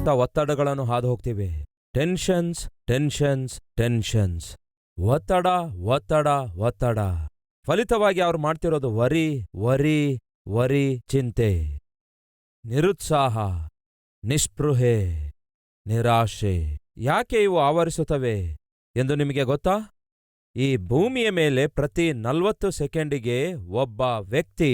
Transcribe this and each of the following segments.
ಎಂತೆಂಥ ಒತ್ತಡಗಳನ್ನು ಹಾದು ಹೋಗ್ತೀವಿ. ಟೆನ್ಷನ್ಸ್ ಟೆನ್ಷನ್ಸ್ ಟೆನ್ಷನ್ಸ್, ಒತ್ತಡ ಒತ್ತಡ ಒತ್ತಡ. ಫಲಿತವಾಗಿ ಅವ್ರು ಮಾಡ್ತಿರೋದು ವರಿ ವರಿ ವರಿ, ಚಿಂತೆ, ನಿರುತ್ಸಾಹ, ನಿಸ್ಪೃಹೆ, ನಿರಾಶೆ. ಯಾಕೆ ಇವು ಆವರಿಸುತ್ತವೆ ಎಂದು ನಿಮಗೆ ಗೊತ್ತಾ? ಈ ಭೂಮಿಯ ಮೇಲೆ ಪ್ರತಿ 40 ಸೆಕೆಂಡಿಗೆ ಒಬ್ಬ ವ್ಯಕ್ತಿ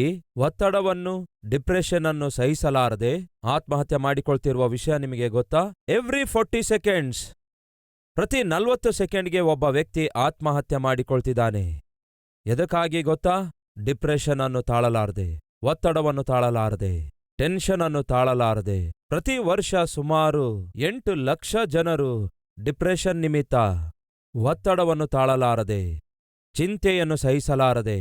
ಒತ್ತಡವನ್ನು, ಡಿಪ್ರೆಷನ್ ಅನ್ನು ಸಹಿಸಲಾರದೆ ಆತ್ಮಹತ್ಯೆ ಮಾಡಿಕೊಳ್ತಿರುವ ವಿಷಯ ನಿಮಗೆ ಗೊತ್ತಾ? ಎವ್ರಿ 40 ಸೆಕೆಂಡ್ಸ್, ಪ್ರತಿ 40 ಸೆಕೆಂಡ್ಗೆ ಒಬ್ಬ ವ್ಯಕ್ತಿ ಆತ್ಮಹತ್ಯೆ ಮಾಡಿಕೊಳ್ತಿದ್ದಾನೆ. ಎದಕ್ಕಾಗಿ ಗೊತ್ತಾ? ಡಿಪ್ರೆಷನ್ ಅನ್ನು ತಾಳಲಾರದೆ, ಒತ್ತಡವನ್ನು ತಾಳಲಾರದೆ, ಟೆನ್ಷನ್ ಅನ್ನು ತಾಳಲಾರದೆ. ಪ್ರತಿ ವರ್ಷ ಸುಮಾರು 8 ಲಕ್ಷ ಜನರು ಡಿಪ್ರೆಷನ್ ನಿಮಿತ್ತ, ಒತ್ತಡವನ್ನು ತಾಳಲಾರದೆ, ಚಿಂತೆಯನ್ನು ಸಹಿಸಲಾರದೆ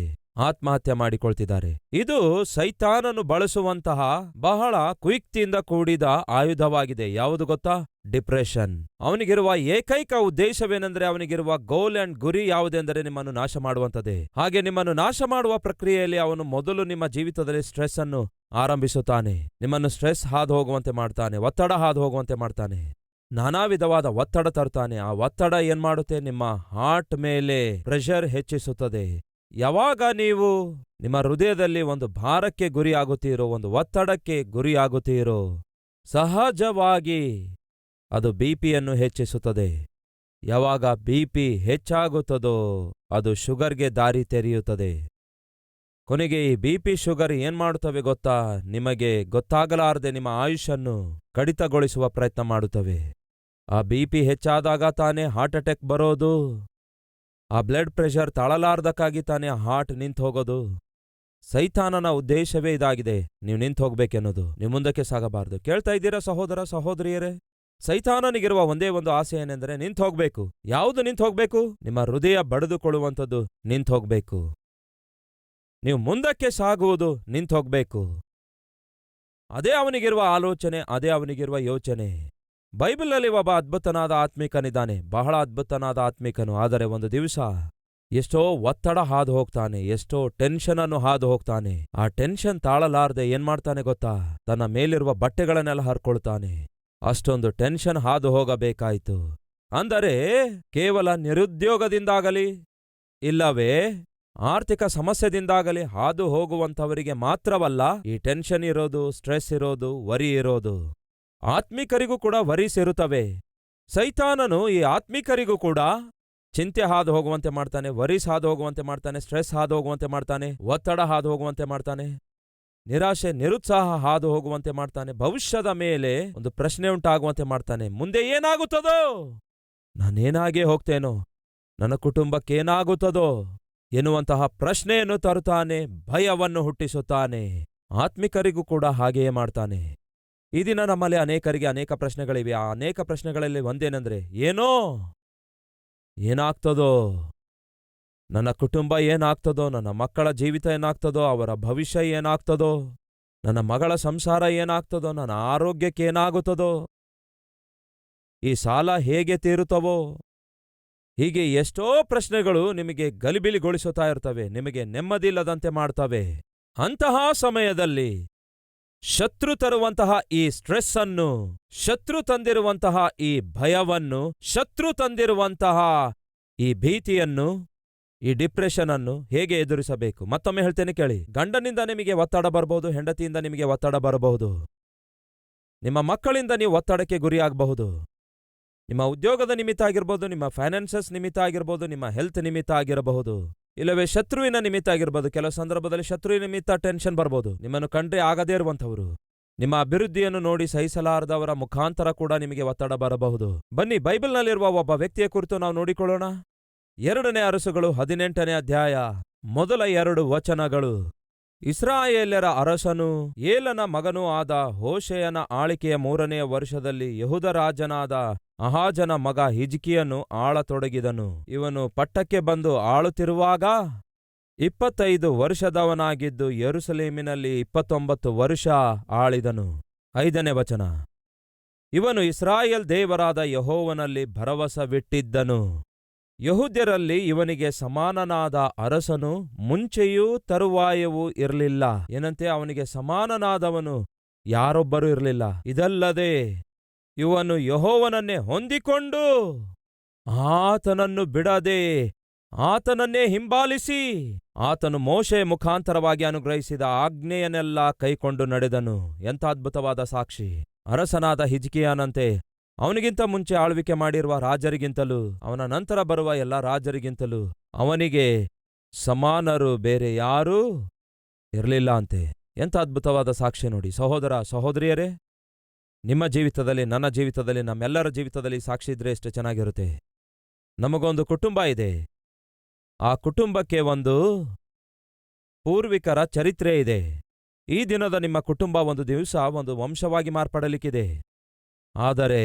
ಆತ್ಮಹತ್ಯೆ ಮಾಡಿಕೊಳ್ತಿದ್ದಾರೆ. ಇದು ಸೈತಾನನು ಬಳಸುವಂತಹ ಬಹಳ ಕುಯುಕ್ತಿಯಿಂದ ಕೂಡಿದ ಆಯುಧವಾಗಿದೆ. ಯಾವುದು ಗೊತ್ತಾ? ಡಿಪ್ರೆಷನ್. ಅವನಿಗಿರುವ ಏಕೈಕ ಉದ್ದೇಶವೇನೆಂದರೆ, ಅವನಿಗಿರುವ ಗೋಲ್ ಅಂಡ್ ಗುರಿ ಯಾವುದೆಂದರೆ ನಿಮ್ಮನ್ನು ನಾಶ ಮಾಡುವಂಥದ್ದೇ. ಹಾಗೆ ನಿಮ್ಮನ್ನು ನಾಶ ಮಾಡುವ ಪ್ರಕ್ರಿಯೆಯಲ್ಲಿ ಅವನು ಮೊದಲು ನಿಮ್ಮ ಜೀವಿತದಲ್ಲಿ ಸ್ಟ್ರೆಸ್ ಅನ್ನು ಆರಂಭಿಸುತ್ತಾನೆ. ನಿಮ್ಮನ್ನು ಸ್ಟ್ರೆಸ್ ಹಾದು ಹೋಗುವಂತೆ ಮಾಡ್ತಾನೆ, ಒತ್ತಡ ಹಾದು ಹೋಗುವಂತೆ ಮಾಡ್ತಾನೆ, ನಾನಾ ವಿಧವಾದ ಒತ್ತಡ ತರ್ತಾನೆ. ಆ ಒತ್ತಡ ಏನ್ ಮಾಡುತ್ತೆ? ನಿಮ್ಮ ಹಾರ್ಟ್ ಮೇಲೆ ಪ್ರೆಷರ್ ಹೆಚ್ಚಿಸುತ್ತದೆ. ಯಾವಾಗ ನೀವು ನಿಮ್ಮ ಹೃದಯದಲ್ಲಿ ಒಂದು ಭಾರಕ್ಕೆ ಗುರಿಯಾಗುತ್ತೀರೋ, ಒಂದು ಒತ್ತಡಕ್ಕೆ ಗುರಿಯಾಗುತ್ತೀರೋ, ಸಹಜವಾಗಿ ಅದು ಬಿಪಿಯನ್ನು ಹೆಚ್ಚಿಸುತ್ತದೆ. ಯಾವಾಗ ಬಿಪಿ ಹೆಚ್ಚಾಗುತ್ತದೋ ಅದು ಶುಗರ್ಗೆ ದಾರಿ ತೆರೆಯುತ್ತದೆ. ಕೊನೆಗೆ ಈ ಬಿಪಿ ಶುಗರ್ ಏನ್ ಮಾಡುತ್ತವೆ ಗೊತ್ತಾ? ನಿಮಗೆ ಗೊತ್ತಾಗಲಾರದೆ ನಿಮ್ಮ ಆಯುಷನ್ನು ಕಡಿತಗೊಳಿಸುವ ಪ್ರಯತ್ನ ಮಾಡುತ್ತವೆ. ಆ ಬಿಪಿ ಹೆಚ್ಚಾದಾಗ ತಾನೇ ಹಾರ್ಟ್ ಅಟ್ಯಾಕ್ ಬರೋದು, ಆ ಬ್ಲಡ್ ಪ್ರೆಷರ್ ತಾಳಲಾರ್ದಕ್ಕಾಗಿ ತಾನೇ ಹಾರ್ಟ್ ನಿಂತು ಹೋಗೋದು. ಸೈತಾನನ ಉದ್ದೇಶವೇ ಇದಾಗಿದೆ, ನೀವು ನಿಂತು ಹೋಗ್ಬೇಕೆನ್ನೋದು, ನೀವು ಮುಂದಕ್ಕೆ ಸಾಗಬಾರದು. ಕೇಳ್ತಾ ಇದ್ದೀರಾ ಸಹೋದರ ಸಹೋದರಿಯರೇ? ಸೈತಾನನಿಗಿರುವ ಒಂದೇ ಒಂದು ಆಸೆ ಏನೆಂದರೆ ನಿಂತು ಹೋಗ್ಬೇಕು. ಯಾವುದು ನಿಂತು ಹೋಗ್ಬೇಕು? ನಿಮ್ಮ ಹೃದಯ ಬಡಿದುಕೊಳ್ಳುವಂಥದ್ದು ನಿಂತು ಹೋಗ್ಬೇಕು. ನೀವು ಮುಂದಕ್ಕೆ ಸಾಗುವುದು ನಿಂತು ಹೋಗ್ಬೇಕು. ಅದೇ ಅವನಿಗಿರುವ ಆಲೋಚನೆ, ಅದೇ ಅವನಿಗಿರುವ ಯೋಚನೆ. ಬೈಬಲ್ನಲ್ಲಿ ಒಬ್ಬ ಅದ್ಭುತನಾದ ಆತ್ಮಿಕನಿದ್ದಾನೆ, ಬಹಳ ಅದ್ಭುತನಾದ ಆತ್ಮಿಕನು. ಆದರೆ ಒಂದು ದಿವಸ ಎಷ್ಟೋ ಒತ್ತಡ ಹಾದು ಹೋಗ್ತಾನೆ, ಎಷ್ಟೋ ಟೆನ್ಷನ್ ಅನ್ನು ಹಾದು ಹೋಗ್ತಾನೆ. ಆ ಟೆನ್ಷನ್ ತಾಳಲಾರದೆ ಏನ್ ಮಾಡ್ತಾನೆ ಗೊತ್ತಾ? ತನ್ನ ಮೇಲಿರುವ ಬಟ್ಟೆಗಳನ್ನೆಲ್ಲ ಹರ್ಕೊಳ್ತಾನೆ. ಅಷ್ಟೊಂದು ಟೆನ್ಷನ್ ಹಾದು ಹೋಗಬೇಕಾಯಿತು. ಅಂದರೆ ಕೇವಲ ನಿರುದ್ಯೋಗದಿಂದಾಗಲಿ ಇಲ್ಲವೇ ಆರ್ಥಿಕ ಸಮಸ್ಯೆದಿಂದಾಗಲಿ ಹಾದು ಹೋಗುವಂಥವರಿಗೆ ಮಾತ್ರವಲ್ಲ ಈ ಟೆನ್ಷನ್ ಇರೋದು, ಸ್ಟ್ರೆಸ್ ಇರೋದು, ವರಿ ಇರೋದು. ಆತ್ಮಿಕರಿಗೂ ಕೂಡ ವರಿ ಸೇರುತ್ತವೆ. ಸೈತಾನನು ಈ ಆತ್ಮಿಕರಿಗೂ ಕೂಡ ಚಿಂತೆ ಹಾದು ಹೋಗುವಂತೆ ಮಾಡ್ತಾನೆ, ವರೀಸ್ ಹಾದು ಹೋಗುವಂತೆ ಮಾಡ್ತಾನೆ, ಸ್ಟ್ರೆಸ್ ಹಾದು ಹೋಗುವಂತೆ ಮಾಡ್ತಾನೆ, ಒತ್ತಡ ಹಾದು ಹೋಗುವಂತೆ ಮಾಡ್ತಾನೆ, ನಿರಾಶೆ ನಿರುತ್ಸಾಹ ಹಾದು ಹೋಗುವಂತೆ ಮಾಡ್ತಾನೆ, ಭವಿಷ್ಯದ ಮೇಲೆ ಒಂದು ಪ್ರಶ್ನೆ ಉಂಟಾಗುವಂತೆ ಮಾಡ್ತಾನೆ. ಮುಂದೆ ಏನಾಗುತ್ತದೋ, ನಾನೇನಾಗೇ ಹೋಗ್ತೇನೋ, ನನ್ನ ಕುಟುಂಬಕ್ಕೇನಾಗುತ್ತದೋ ಎನ್ನುವಂತಹ ಪ್ರಶ್ನೆಯನ್ನು ತರುತ್ತಾನೆ, ಭಯವನ್ನು ಹುಟ್ಟಿಸುತ್ತಾನೆ. ಆತ್ಮಿಕರಿಗೂ ಕೂಡ ಹಾಗೆಯೇ ಮಾಡ್ತಾನೆ. ಈ ದಿನ ನಮ್ಮಲ್ಲಿ ಅನೇಕರಿಗೆ ಅನೇಕ ಪ್ರಶ್ನೆಗಳಿವೆ. ಆ ಅನೇಕ ಪ್ರಶ್ನೆಗಳಲ್ಲಿ ಒಂದೇನೆಂದ್ರೆ, ಏನಾಗ್ತದೋ, ನನ್ನ ಕುಟುಂಬ ಏನಾಗ್ತದೋ, ನನ್ನ ಮಕ್ಕಳ ಜೀವಿತ ಏನಾಗ್ತದೋ, ಅವರ ಭವಿಷ್ಯ ಏನಾಗ್ತದೋ, ನನ್ನ ಮಗಳ ಸಂಸಾರ ಏನಾಗ್ತದೋ, ನನ್ನ ಆರೋಗ್ಯಕ್ಕೇನಾಗುತ್ತದೋ, ಈ ಸಾಲ ಹೇಗೆ ತೀರುತ್ತವೋ. ಹೀಗೆ ಎಷ್ಟೋ ಪ್ರಶ್ನೆಗಳು ನಿಮಗೆ ಗಲಿಬಿಲಿಗೊಳಿಸುತ್ತಾ ಇರ್ತವೆ, ನಿಮಗೆ ನೆಮ್ಮದಿಲ್ಲದಂತೆ ಮಾಡ್ತವೆ. ಅಂತಹ ಸಮಯದಲ್ಲಿ ಶತ್ರು ತರುವಂತಹ ಈ ಸ್ಟ್ರೆಸ್ ಅನ್ನು, ಶತ್ರು ತಂದಿರುವಂತಹ ಈ ಭಯವನ್ನು, ಶತ್ರು ತಂದಿರುವಂತಹ ಈ ಭೀತಿಯನ್ನು, ಈ ಡಿಪ್ರೆಷನ್ ಅನ್ನು ಹೇಗೆ ಎದುರಿಸಬೇಕು? ಮತ್ತೊಮ್ಮೆ ಹೇಳ್ತೇನೆ ಕೇಳಿ. ಗಂಡನಿಂದ ನಿಮಗೆ ಒತ್ತಡ ಬರಬಹುದು, ಹೆಂಡತಿಯಿಂದ ನಿಮಗೆ ಒತ್ತಡ ಬರಬಹುದು, ನಿಮ್ಮ ಮಕ್ಕಳಿಂದ ನೀವು ಒತ್ತಡಕ್ಕೆ ಗುರಿಯಾಗಬಹುದು, ನಿಮ್ಮ ಉದ್ಯೋಗದ ನಿಮಿತ್ತ ಆಗಿರ್ಬೋದು, ನಿಮ್ಮ ಫೈನಾನ್ಸಸ್ ನಿಮಿತ್ತ ಆಗಿರ್ಬೋದು, ನಿಮ್ಮ ಹೆಲ್ತ್ ನಿಮಿತ್ತ ಆಗಿರಬಹುದು, ಇಲ್ಲವೇ ಶತ್ರುವಿನ ನಿಮಿತ್ತ ಆಗಿರ್ಬೋದು. ಕೆಲವು ಸಂದರ್ಭದಲ್ಲಿ ಶತ್ರುವಿನ ನಿಮಿತ್ತ ಟೆನ್ಷನ್ ಬರ್ಬೋದು. ನಿಮ್ಮನ್ನು ಕಂಡ್ರೆ ಆಗದೇ ಇರುವಂಥವರು, ನಿಮ್ಮ ಅಭಿವೃದ್ಧಿಯನ್ನು ನೋಡಿ ಸಹಿಸಲಾರದವರ ಮುಖಾಂತರ ಕೂಡ ನಿಮಗೆ ಒತ್ತಡ ಬರಬಹುದು. ಬನ್ನಿ, ಬೈಬಲ್ನಲ್ಲಿರುವ ಒಬ್ಬ ವ್ಯಕ್ತಿಯ ಕುರಿತು ನಾವು ನೋಡಿಕೊಳ್ಳೋಣ. 2ನೇ ಅರಸುಗಳು 18ನೇ ಅಧ್ಯಾಯ ಮೊದಲ 2 ವಚನಗಳು. ಇಸ್ರಾಯೇಲ್ಯರ ಅರಸನೂ ಏಲನ ಮಗನೂ ಆದ ಹೋಶೇಯನ ಆಳಿಕೆಯ 3ನೆಯ ವರ್ಷದಲ್ಲಿ ಯೆಹೂದ ರಾಜನಾದ ಆಹಾಜನ ಮಗ ಹಿಜ್ಕೀಯನು ಆಳತೊಡಗಿದನು. ಇವನು ಪಟ್ಟಕ್ಕೆ ಬಂದು ಆಳುತ್ತಿರುವಾಗ 25 ವರ್ಷದವನಾಗಿದ್ದು ಯೆರೂಸಲೇಮಿನಲ್ಲಿ 29 ವರ್ಷ ಆಳಿದನು. 5ನೇ ವಚನ. ಇವನು ಇಸ್ರಾಯೇಲ್ ದೇವರಾದ ಯೆಹೋವನಲ್ಲಿ ಭರವಸವಿಟ್ಟಿದ್ದನು. ಯೆಹೂದ್ಯರಲ್ಲಿ ಇವನಿಗೆ ಸಮಾನನಾದ ಅರಸನು ಮುಂಚೆಯೂ ತರುವಾಯವೂ ಇರಲಿಲ್ಲ. ಏನಂತೆ? ಅವನಿಗೆ ಸಮಾನನಾದವನು ಯಾರೊಬ್ಬರೂ ಇರಲಿಲ್ಲ. ಇದಲ್ಲದೆ ಇವನು ಯೆಹೋವನನ್ನೇ ಹೊಂದಿಕೊಂಡು ಆತನನ್ನು ಬಿಡದೆ ಆತನನ್ನೇ ಹಿಂಬಾಲಿಸಿ ಆತನು ಮೋಶೆಯ ಮುಖಾಂತರವಾಗಿ ಅನುಗ್ರಹಿಸಿದ ಆಜ್ಞೆಯನ್ನೆಲ್ಲ ಕೈಕೊಂಡು ನಡೆದನು. ಎಂಥ ಅದ್ಭುತವಾದ ಸಾಕ್ಷಿ! ಅರಸನಾದ ಹಿಜ್ಕೀಯನಂತೆ ಅವನಿಗಿಂತ ಮುಂಚೆ ಆಳ್ವಿಕೆ ಮಾಡಿರುವ ರಾಜರಿಗಿಂತಲೂ ಅವನ ನಂತರ ಬರುವ ಎಲ್ಲ ರಾಜರಿಗಿಂತಲೂ ಅವನಿಗೆ ಸಮಾನರು ಬೇರೆ ಯಾರೂ ಇರಲಿಲ್ಲ ಅಂತೆ. ಎಂಥ ಅದ್ಭುತವಾದ ಸಾಕ್ಷಿ ನೋಡಿ ಸಹೋದರ ಸಹೋದರಿಯರೇ. ನಿಮ್ಮ ಜೀವಿತದಲ್ಲಿ, ನನ್ನ ಜೀವಿತದಲ್ಲಿ, ನಮ್ಮೆಲ್ಲರ ಜೀವಿತದಲ್ಲಿ ಸಾಕ್ಷಿ ಇದ್ರೆ ಎಷ್ಟು ಚೆನ್ನಾಗಿರುತ್ತೆ. ನಮಗೊಂದು ಕುಟುಂಬ ಇದೆ. ಆ ಕುಟುಂಬಕ್ಕೆ ಒಂದು ಪೂರ್ವಿಕರ ಚರಿತ್ರೆ ಇದೆ. ಈ ದಿನದ ನಿಮ್ಮ ಕುಟುಂಬ ಒಂದು ದಿವಸ ಒಂದು ವಂಶವಾಗಿ ಮಾರ್ಪಡಲಿಕ್ಕಿದೆ. ಆದರೆ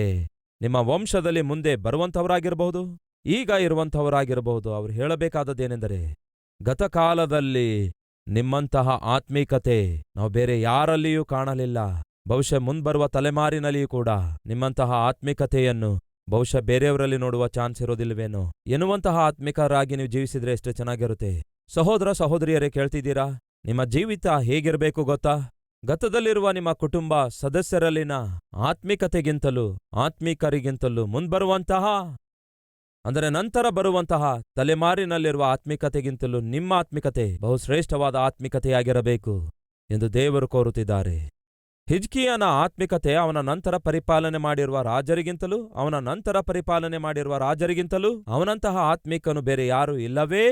ನಿಮ್ಮ ವಂಶದಲ್ಲಿ ಮುಂದೆ ಬರುವಂಥವರಾಗಿರಬಹುದು, ಈಗ ಇರುವಂಥವರಾಗಿರಬಹುದು. ಅವರು ಹೇಳಬೇಕಾದದ್ದೇನೆಂದರೆ, ಗತಕಾಲದಲ್ಲಿ ನಿಮ್ಮಂತಹ ಆತ್ಮೀಕತೆ ನಾವು ಬೇರೆ ಯಾರಲ್ಲಿಯೂ ಕಾಣಲಿಲ್ಲ. ಬಹುಶಃ ಮುಂಬರುವ ತಲೆಮಾರಿನಲ್ಲಿಯೂ ಕೂಡ ನಿಮ್ಮಂತಹ ಆತ್ಮಿಕತೆಯನ್ನು ಬಹುಶಃ ಬೇರೆಯವರಲ್ಲಿ ನೋಡುವ ಚಾನ್ಸ್ ಇರೋದಿಲ್ವೇನೋ ಎನ್ನುವಂತಹ ಆತ್ಮಿಕರಾಗಿ ನೀವು ಜೀವಿಸಿದ್ರೆ ಎಷ್ಟು ಚೆನ್ನಾಗಿರುತ್ತೆ. ಸಹೋದರ ಸಹೋದರಿಯರೇ, ಕೇಳ್ತಿದ್ದೀರಾ? ನಿಮ್ಮ ಜೀವಿತ ಹೇಗಿರಬೇಕು ಗೊತ್ತಾ? ಗತದಲ್ಲಿರುವ ನಿಮ್ಮ ಕುಟುಂಬ ಸದಸ್ಯರಲ್ಲಿನ ಆತ್ಮಿಕರಿಗಿಂತಲೂ ಮುಂಬರುವಂತಹ, ಅಂದರೆ ನಂತರ ಬರುವಂತಹ ತಲೆಮಾರಿನಲ್ಲಿರುವ ಆತ್ಮಿಕತೆಗಿಂತಲೂ ನಿಮ್ಮ ಆತ್ಮಿಕತೆ ಬಹುಶ್ರೇಷ್ಠವಾದ ಆತ್ಮಿಕತೆಯಾಗಿರಬೇಕು ಎಂದು ದೇವರು ಕೋರುತ್ತಿದ್ದಾರೆ. ಹಿಜ್ಕೀಯನ ಆತ್ಮಿಕತೆ ಅವನ ನಂತರ ಪರಿಪಾಲನೆ ಮಾಡಿರುವ ರಾಜರಿಗಿಂತಲೂ ಅವನಂತಹ ಆತ್ಮಿಕನು ಬೇರೆ ಯಾರೂ ಇಲ್ಲವೇ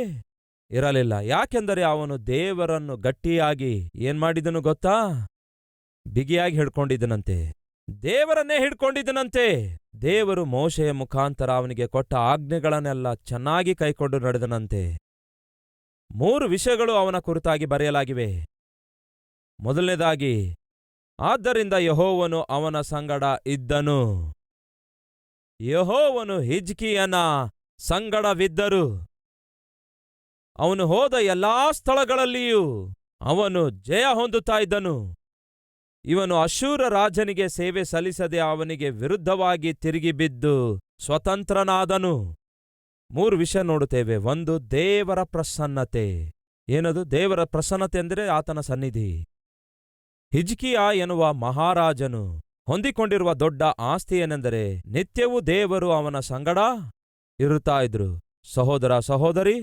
ಇರಲಿಲ್ಲ. ಯಾಕೆಂದರೆ ಅವನು ದೇವರನ್ನು ಗಟ್ಟಿಯಾಗಿ ಏನ್ ಮಾಡಿದನು ಗೊತ್ತಾ? ಬಿಗಿಯಾಗಿ ಹಿಡ್ಕೊಂಡಿದ್ದನಂತೆ, ದೇವರನ್ನೇ ಹಿಡ್ಕೊಂಡಿದ್ದನಂತೆ. ದೇವರು ಮೋಶೆಯ ಮುಖಾಂತರ ಅವನಿಗೆ ಕೊಟ್ಟ ಆಜ್ಞೆಗಳನ್ನೆಲ್ಲ ಚೆನ್ನಾಗಿ ಕೈಕೊಂಡು ನಡೆದನಂತೆ. 3 ವಿಷಯಗಳು ಅವನ ಕುರಿತಾಗಿ ಬರೆಯಲಾಗಿವೆ. ಮೊದಲನೇದಾಗಿ, ಆದ್ದರಿಂದ ಯೆಹೋವನು ಅವನ ಸಂಗಡ ಇದ್ದನು. ಯೆಹೋವನು ಹಿಜ್ಕೀಯನ ಸಂಗಡವಿದ್ದರು. ಅವನು ಹೋದ ಎಲ್ಲಾ ಸ್ಥಳಗಳಲ್ಲಿಯೂ ಅವನು ಜಯ ಹೊಂದುತ್ತಾ ಇದ್ದನು. ಇವನು ಅಶ್ಶೂರ ರಾಜನಿಗೆ ಸೇವೆ ಸಲ್ಲಿಸದೆ ಅವನಿಗೆ ವಿರುದ್ಧವಾಗಿ ತಿರುಗಿ ಬಿದ್ದು ಸ್ವತಂತ್ರನಾದನು. 3 ವಿಷಯ ನೋಡುತ್ತೇವೆ. 1, ದೇವರ ಪ್ರಸನ್ನತೆ. ಏನದು ದೇವರ ಪ್ರಸನ್ನತೆ ಅಂದರೆ? ಆತನ ಸನ್ನಿಧಿ. ಹಿಜ್ಕೀಯ ಎನ್ನುವ ಮಹಾರಾಜನು ಹೊಂದಿಕೊಂಡಿರುವ ದೊಡ್ಡ ಆಸ್ತಿ ಏನೆಂದರೆ ನಿತ್ಯವೂ ದೇವರು ಅವನ ಸಂಗಡ ಇರುತ್ತಾ ಇದ್ರು. ಸಹೋದರ ಸಹೋದರಿ,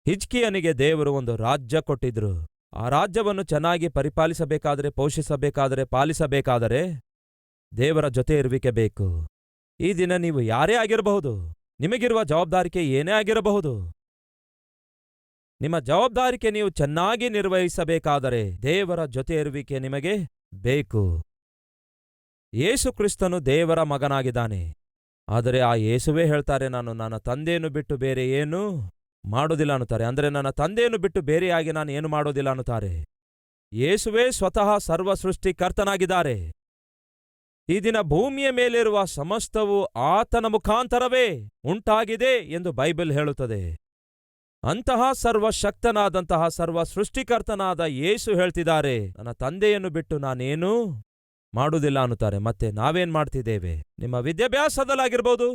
ಹಿಜ್ಕೀಯನಿಗೆ ದೇವರು ಒಂದು ರಾಜ್ಯ ಕೊಟ್ಟಿದ್ರು. ಆ ರಾಜ್ಯವನ್ನು ಚೆನ್ನಾಗಿ ಪರಿಪಾಲಿಸಬೇಕಾದರೆ, ಪೋಷಿಸಬೇಕಾದರೆ, ಪಾಲಿಸಬೇಕಾದರೆ ದೇವರ ಜೊತೆ ಇರುವಿಕೆ ಬೇಕು. ಈ ದಿನ ನೀವು ಯಾರೇ ಆಗಿರಬಹುದು, ನಿಮಗಿರುವ ಜವಾಬ್ದಾರಿಕೆ ಏನೇ ಆಗಿರಬಹುದು, ನಿಮ್ಮ ಜವಾಬ್ದಾರಿಕೆ ನೀವು ಚೆನ್ನಾಗಿ ನಿರ್ವಹಿಸಬೇಕಾದರೆ ದೇವರ ಜೊತೆ ಇರುವಿಕೆ ನಿಮಗೆ ಬೇಕು. ಯೇಸು ಕ್ರಿಸ್ತನು ದೇವರ ಮಗನಾಗಿದ್ದಾನೆ. ಆದರೆ ಆ ಯೇಸುವೇ ಹೇಳ್ತಾರೆ, ನಾನು ನನ್ನ ತಂದೆಯನ್ನು ಬಿಟ್ಟು ಬೇರೆ ಏನೂ ಮಾಡೋದಿಲ್ಲ ಅನ್ನುತ್ತಾರೆ. ಅಂದರೆ ನನ್ನ ತಂದೆಯನ್ನು ಬಿಟ್ಟು ಬೇರೆಯಾಗಿ ನಾನು ಏನು ಮಾಡೋದಿಲ್ಲ ಅನ್ನುತ್ತಾರೆ. ಯೇಸುವೇ ಸ್ವತಃ ಸರ್ವ ಸೃಷ್ಟಿಕರ್ತನಾಗಿದ್ದಾರೆ. ಈ ದಿನ ಭೂಮಿಯ ಮೇಲಿರುವ ಸಮಸ್ತವೂ ಆತನ ಮುಖಾಂತರವೇ ಉಂಟಾಗಿದೆ ಎಂದು ಬೈಬಲ್ ಹೇಳುತ್ತದೆ. ಅಂತಹ ಸರ್ವಶಕ್ತನಾದಂತಹ ಸರ್ವ ಸೃಷ್ಟಿಕರ್ತನಾದ ಯೇಸು ಹೇಳ್ತಿದ್ದಾರೆ, ನನ್ನ ತಂದೆಯನ್ನು ಬಿಟ್ಟು ನಾನೇನೂ ಮಾಡುವುದಿಲ್ಲ ಅನ್ನುತ್ತಾರೆ. ಮತ್ತೆ ನಾವೇನ್ ಮಾಡ್ತಿದ್ದೇವೆ? ನಿಮ್ಮ ವಿದ್ಯಾಭ್ಯಾಸದಲ್ಲಾಗಿರ್ಬೋದು,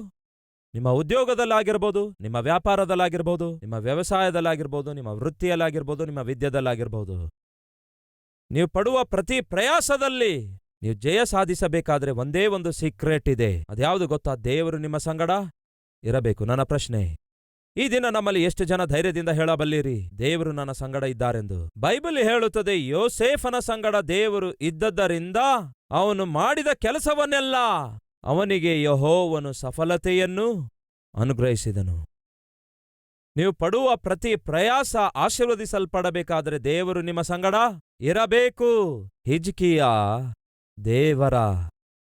ನಿಮ್ಮ ಉದ್ಯೋಗದಲ್ಲಾಗಿರ್ಬೋದು, ನಿಮ್ಮ ವ್ಯಾಪಾರದಲ್ಲಾಗಿರ್ಬೋದು, ನಿಮ್ಮ ವ್ಯವಸಾಯದಲ್ಲಾಗಿರ್ಬೋದು, ನಿಮ್ಮ ವೃತ್ತಿಯಲ್ಲಾಗಿರ್ಬೋದು, ನಿಮ್ಮ ವಿದ್ಯೆದಲ್ಲಾಗಿರ್ಬೋದು, ನೀವು ಪಡುವ ಪ್ರತಿ ಪ್ರಯಾಸದಲ್ಲಿ ನೀವು ಜಯ ಸಾಧಿಸಬೇಕಾದ್ರೆ ಒಂದೇ ಒಂದು ಸೀಕ್ರೆಟ್ ಇದೆ. ಅದ್ಯಾವುದು ಗೊತ್ತಾ? ದೇವರು ನಿಮ್ಮ ಸಂಗಡ ಇರಬೇಕು. ನನ್ನ ಪ್ರಶ್ನೆ, ಈ ದಿನ ನಮ್ಮಲ್ಲಿ ಎಷ್ಟು ಜನ ಧೈರ್ಯದಿಂದ ಹೇಳಬಲ್ಲಿರಿ, ದೇವರು ನನ್ನ ಸಂಗಡ ಇದ್ದಾರೆಂದು? ಬೈಬಲ್ ಹೇಳುತ್ತದೆ, ಯೋಸೇಫನ ಸಂಗಡ ದೇವರು ಇದ್ದದ್ದರಿಂದ ಅವನು ಮಾಡಿದ ಕೆಲಸವನ್ನೆಲ್ಲ ಅವನಿಗೆ ಯೆಹೋವನು ಸಫಲತೆಯನ್ನು ಅನುಗ್ರಹಿಸಿದನು. ನೀವು ಪಡುವ ಪ್ರತಿ ಪ್ರಯಾಸ ಆಶೀರ್ವದಿಸಲ್ಪಡಬೇಕಾದರೆ ದೇವರು ನಿಮ್ಮ ಸಂಗಡ ಇರಬೇಕು. ಹಿಜ್ಕೀಯ ದೇವರ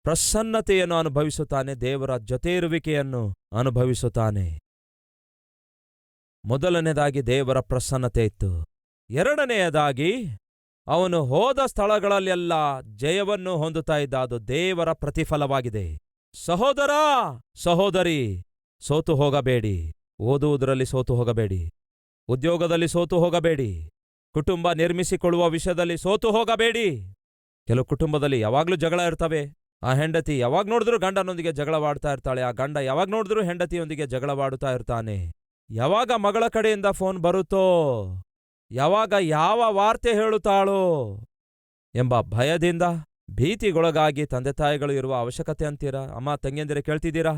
ಪ್ರಸನ್ನತೆಯನ್ನು ಅನುಭವಿಸುತ್ತಾನೆ, ದೇವರ ಜೊತೆ ಇರುವಿಕೆಯನ್ನು ಅನುಭವಿಸುತ್ತಾನೆ. ಮೊದಲನೇದಾಗಿ ದೇವರ ಪ್ರಸನ್ನತೆ ಇತ್ತು. ಎರಡನೆಯದಾಗಿ ಅವನು ಹೋದ ಸ್ಥಳಗಳಲ್ಲೆಲ್ಲ ಜಯವನ್ನು ಹೊಂದುತ್ತಾ ಇದ್ದ. ಅದು ದೇವರ ಪ್ರತಿಫಲವಾಗಿದೆ. ಸಹೋದರ ಸಹೋದರಿ, ಸೋತು ಹೋಗಬೇಡಿ. ಓದುವುದರಲ್ಲಿ ಸೋತು ಹೋಗಬೇಡಿ, ಉದ್ಯೋಗದಲ್ಲಿ ಸೋತು ಹೋಗಬೇಡಿ, ಕುಟುಂಬ ನಿರ್ಮಿಸಿಕೊಳ್ಳುವ ವಿಷಯದಲ್ಲಿ ಸೋತು ಹೋಗಬೇಡಿ. ಕೆಲವು ಕುಟುಂಬದಲ್ಲಿ ಯಾವಾಗ್ಲೂ ಜಗಳ ಇರ್ತವೆ. ಆ ಹೆಂಡತಿ ಯಾವಾಗ ನೋಡಿದ್ರೂ ಗಂಡನೊಂದಿಗೆ ಜಗಳವಾಡ್ತಾ ಇರ್ತಾಳೆ, ಆ ಗಂಡ ಯಾವಾಗ ನೋಡಿದ್ರೂ ಹೆಂಡತಿಯೊಂದಿಗೆ ಜಗಳವಾಡುತ್ತಾ ಇರ್ತಾನೆ. ಯಾವಾಗ ಮಗಳ ಕಡೆಯಿಂದ ಫೋನ್ ಬರುತ್ತೋ, ಯಾವಾಗ ಯಾವ ವಾರ್ತೆ ಹೇಳುತ್ತಾಳೋ ಎಂಬ ಭಯದಿಂದ ಭೀತಿಗೊಳಗಾಗಿ ತಂದೆ ತಾಯಿಗಳು ಇರುವ ಅವಶ್ಯಕತೆ ಅಂತೀರಾ? ಅಮ್ಮ ತಂಗಿಯಂದಿರೆ ಕೇಳ್ತಿದ್ದೀರಾ?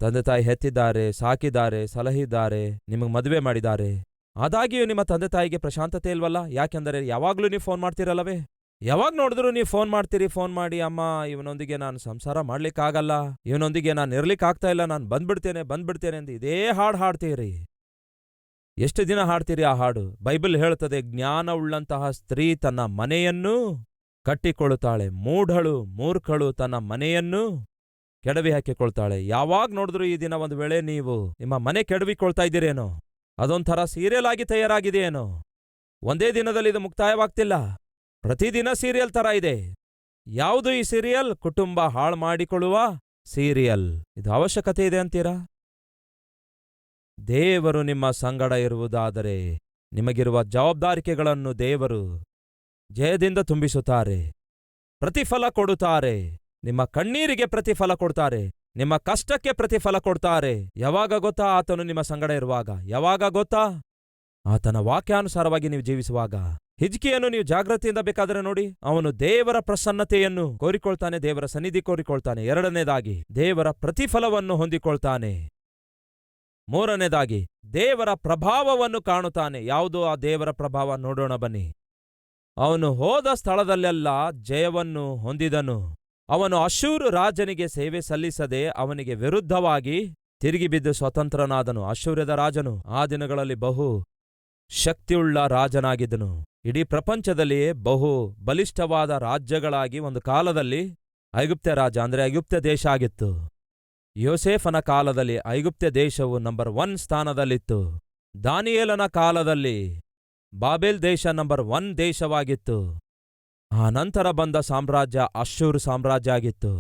ತಂದೆ ತಾಯಿ ಹೆತ್ತಿದ್ದಾರೆ, ಸಾಕಿದ್ದಾರೆ, ಸಲಹಿದ್ದಾರೆ, ನಿಮಗೆ ಮದುವೆ ಮಾಡಿದ್ದಾರೆ. ಆದಾಗ್ಯೂ ನಿಮ್ಮ ತಂದೆ ತಾಯಿಗೆ ಪ್ರಶಾಂತತೆ ಇಲ್ವಲ್ಲ? ಯಾಕೆಂದರೆ ಯಾವಾಗ್ಲೂ ನೀವು ಫೋನ್ ಮಾಡ್ತೀರಲ್ಲವೇ? ಯಾವಾಗ ನೋಡಿದ್ರು ನೀವು ಫೋನ್ ಮಾಡ್ತೀರಿ. ಫೋನ್ ಮಾಡಿ, ಅಮ್ಮ ಇವನೊಂದಿಗೆ ನಾನು ಸಂಸಾರ ಮಾಡ್ಲಿಕ್ಕಾಗಲ್ಲ, ಇವನೊಂದಿಗೆ ನಾನು ಇರ್ಲಿಕ್ಕಾಗ್ತಾ ಇಲ್ಲ, ನಾನು ಬಂದ್ಬಿಡ್ತೇನೆ ಎಂದು ಇದೇ ಹಾಡು ಹಾಡ್ತೀರಿ. ಎಷ್ಟು ದಿನ ಹಾಡ್ತೀರಿ ಆ ಹಾಡು? ಬೈಬಲ್ ಹೇಳುತ್ತದೆ, ಜ್ಞಾನವುಳ್ಳಂತಹ ಸ್ತ್ರೀ ತನ್ನ ಮನೆಯನ್ನು ಕಟ್ಟಿಕೊಳ್ಳುತ್ತಾಳೆ, ಮೂರ್ಖಳು ತನ್ನ ಮನೆಯನ್ನು ಕೆಡವಿ ಹಾಕಿಕೊಳ್ತಾಳೆ. ಯಾವಾಗ ನೋಡಿದ್ರು ಈ ದಿನ ಒಂದು ವೇಳೆ ನೀವು ನಿಮ್ಮ ಮನೆ ಕೆಡವಿಕೊಳ್ತಾ ಇದ್ದೀರೇನೋ? ಅದೊಂಥರ ಸೀರಿಯಲ್ ಆಗಿ ತಯಾರಾಗಿದೆಯೇನೋ? ಒಂದೇ ದಿನದಲ್ಲಿ ಇದು ಮುಕ್ತಾಯವಾಗ್ತಿಲ್ಲ, ಪ್ರತಿದಿನ ಸೀರಿಯಲ್ ತರ ಇದೆ. ಯಾವುದು ಈ ಸೀರಿಯಲ್? ಕುಟುಂಬ ಹಾಳು ಮಾಡಿಕೊಳ್ಳುವ ಸೀರಿಯಲ್. ಇದು ಅವಶ್ಯಕತೆ ಇದೆ ಅಂತೀರಾ? ದೇವರು ನಿಮ್ಮ ಸಂಗಡ ಇರುವುದಾದರೆ ನಿಮಗಿರುವ ಜವಾಬ್ದಾರಿಕೆಗಳನ್ನು ದೇವರು ಜಯದಿಂದ ತುಂಬಿಸುತ್ತಾರೆ, ಪ್ರತಿಫಲ ಕೊಡುತ್ತಾರೆ. ನಿಮ್ಮ ಕಣ್ಣೀರಿಗೆ ಪ್ರತಿಫಲ ಕೊಡ್ತಾರೆ, ನಿಮ್ಮ ಕಷ್ಟಕ್ಕೆ ಪ್ರತಿಫಲ ಕೊಡ್ತಾರೆ. ಯಾವಾಗ ಗೊತ್ತಾ? ಆತನು ನಿಮ್ಮ ಸಂಗಡ ಇರುವಾಗ. ಯಾವಾಗ ಗೊತ್ತಾ? ಆತನ ವಾಕ್ಯಾನುಸಾರವಾಗಿ ನೀವು ಜೀವಿಸುವಾಗ. ಹಿಜ್ಕೀಯನು ನೀವು ಜಾಗೃತಿಯಿಂದ ಬೇಕಾದರೆ ನೋಡಿ, ಅವನು ದೇವರ ಪ್ರಸನ್ನತೆಯನ್ನು ಕೋರಿಕೊಳ್ತಾನೆ, ದೇವರ ಸನ್ನಿಧಿ ಕೋರಿಕೊಳ್ತಾನೆ. ಎರಡನೇದಾಗಿ ದೇವರ ಪ್ರತಿಫಲವನ್ನು ಹೊಂದಿಕೊಳ್ತಾನೆ. ಮೂರನೇದಾಗಿ ದೇವರ ಪ್ರಭಾವವನ್ನು ಕಾಣುತ್ತಾನೆ. ಯಾವುದು ಆ ದೇವರ ಪ್ರಭಾವ? ನೋಡೋಣ ಬನ್ನಿ. ಅವನು ಹೋದ ಸ್ಥಳದಲ್ಲೆಲ್ಲ ಜಯವನ್ನು ಹೊಂದಿದನು. ಅವನು ಅಶ್ಶೂರು ರಾಜನಿಗೆ ಸೇವೆ ಸಲ್ಲಿಸದೆ ಅವನಿಗೆ ವಿರುದ್ಧವಾಗಿ ತಿರುಗಿ ಬಿದ್ದು ಸ್ವತಂತ್ರನಾದನು. ಅಶ್ಶೂರ್ಯದ ರಾಜನು ಆ ದಿನಗಳಲ್ಲಿ ಬಹು ಶಕ್ತಿಯುಳ್ಳ ರಾಜನಾಗಿದ್ದನು. ಇಡೀ ಪ್ರಪಂಚದಲ್ಲಿಯೇ ಬಹು ಬಲಿಷ್ಠವಾದ ರಾಜ್ಯಗಳಾಗಿ ಒಂದು ಕಾಲದಲ್ಲಿ ಐಗುಪ್ತ ರಾಜ ಅಂದರೆ ಐಗುಪ್ತ ದೇಶ ಆಗಿತ್ತು. ಯೋಸೇಫನ ಕಾಲದಲ್ಲಿ ಐಗುಪ್ತ ದೇಶವು ನಂಬರ್ 1 ಸ್ಥಾನದಲ್ಲಿತ್ತು. ದಾನಿಯೇಲನ ಕಾಲದಲ್ಲಿ ಬಾಬೆಲ್ ದೇಶ ನಂಬರ್ 1 ದೇಶವಾಗಿತ್ತು. ಆ ನಂತರ ಬಂದ ಸಾಮ್ರಾಜ್ಯ ಅಶ್ಶೂರು ಸಾಮ್ರಾಜ್ಯ ಆಗಿತ್ತು.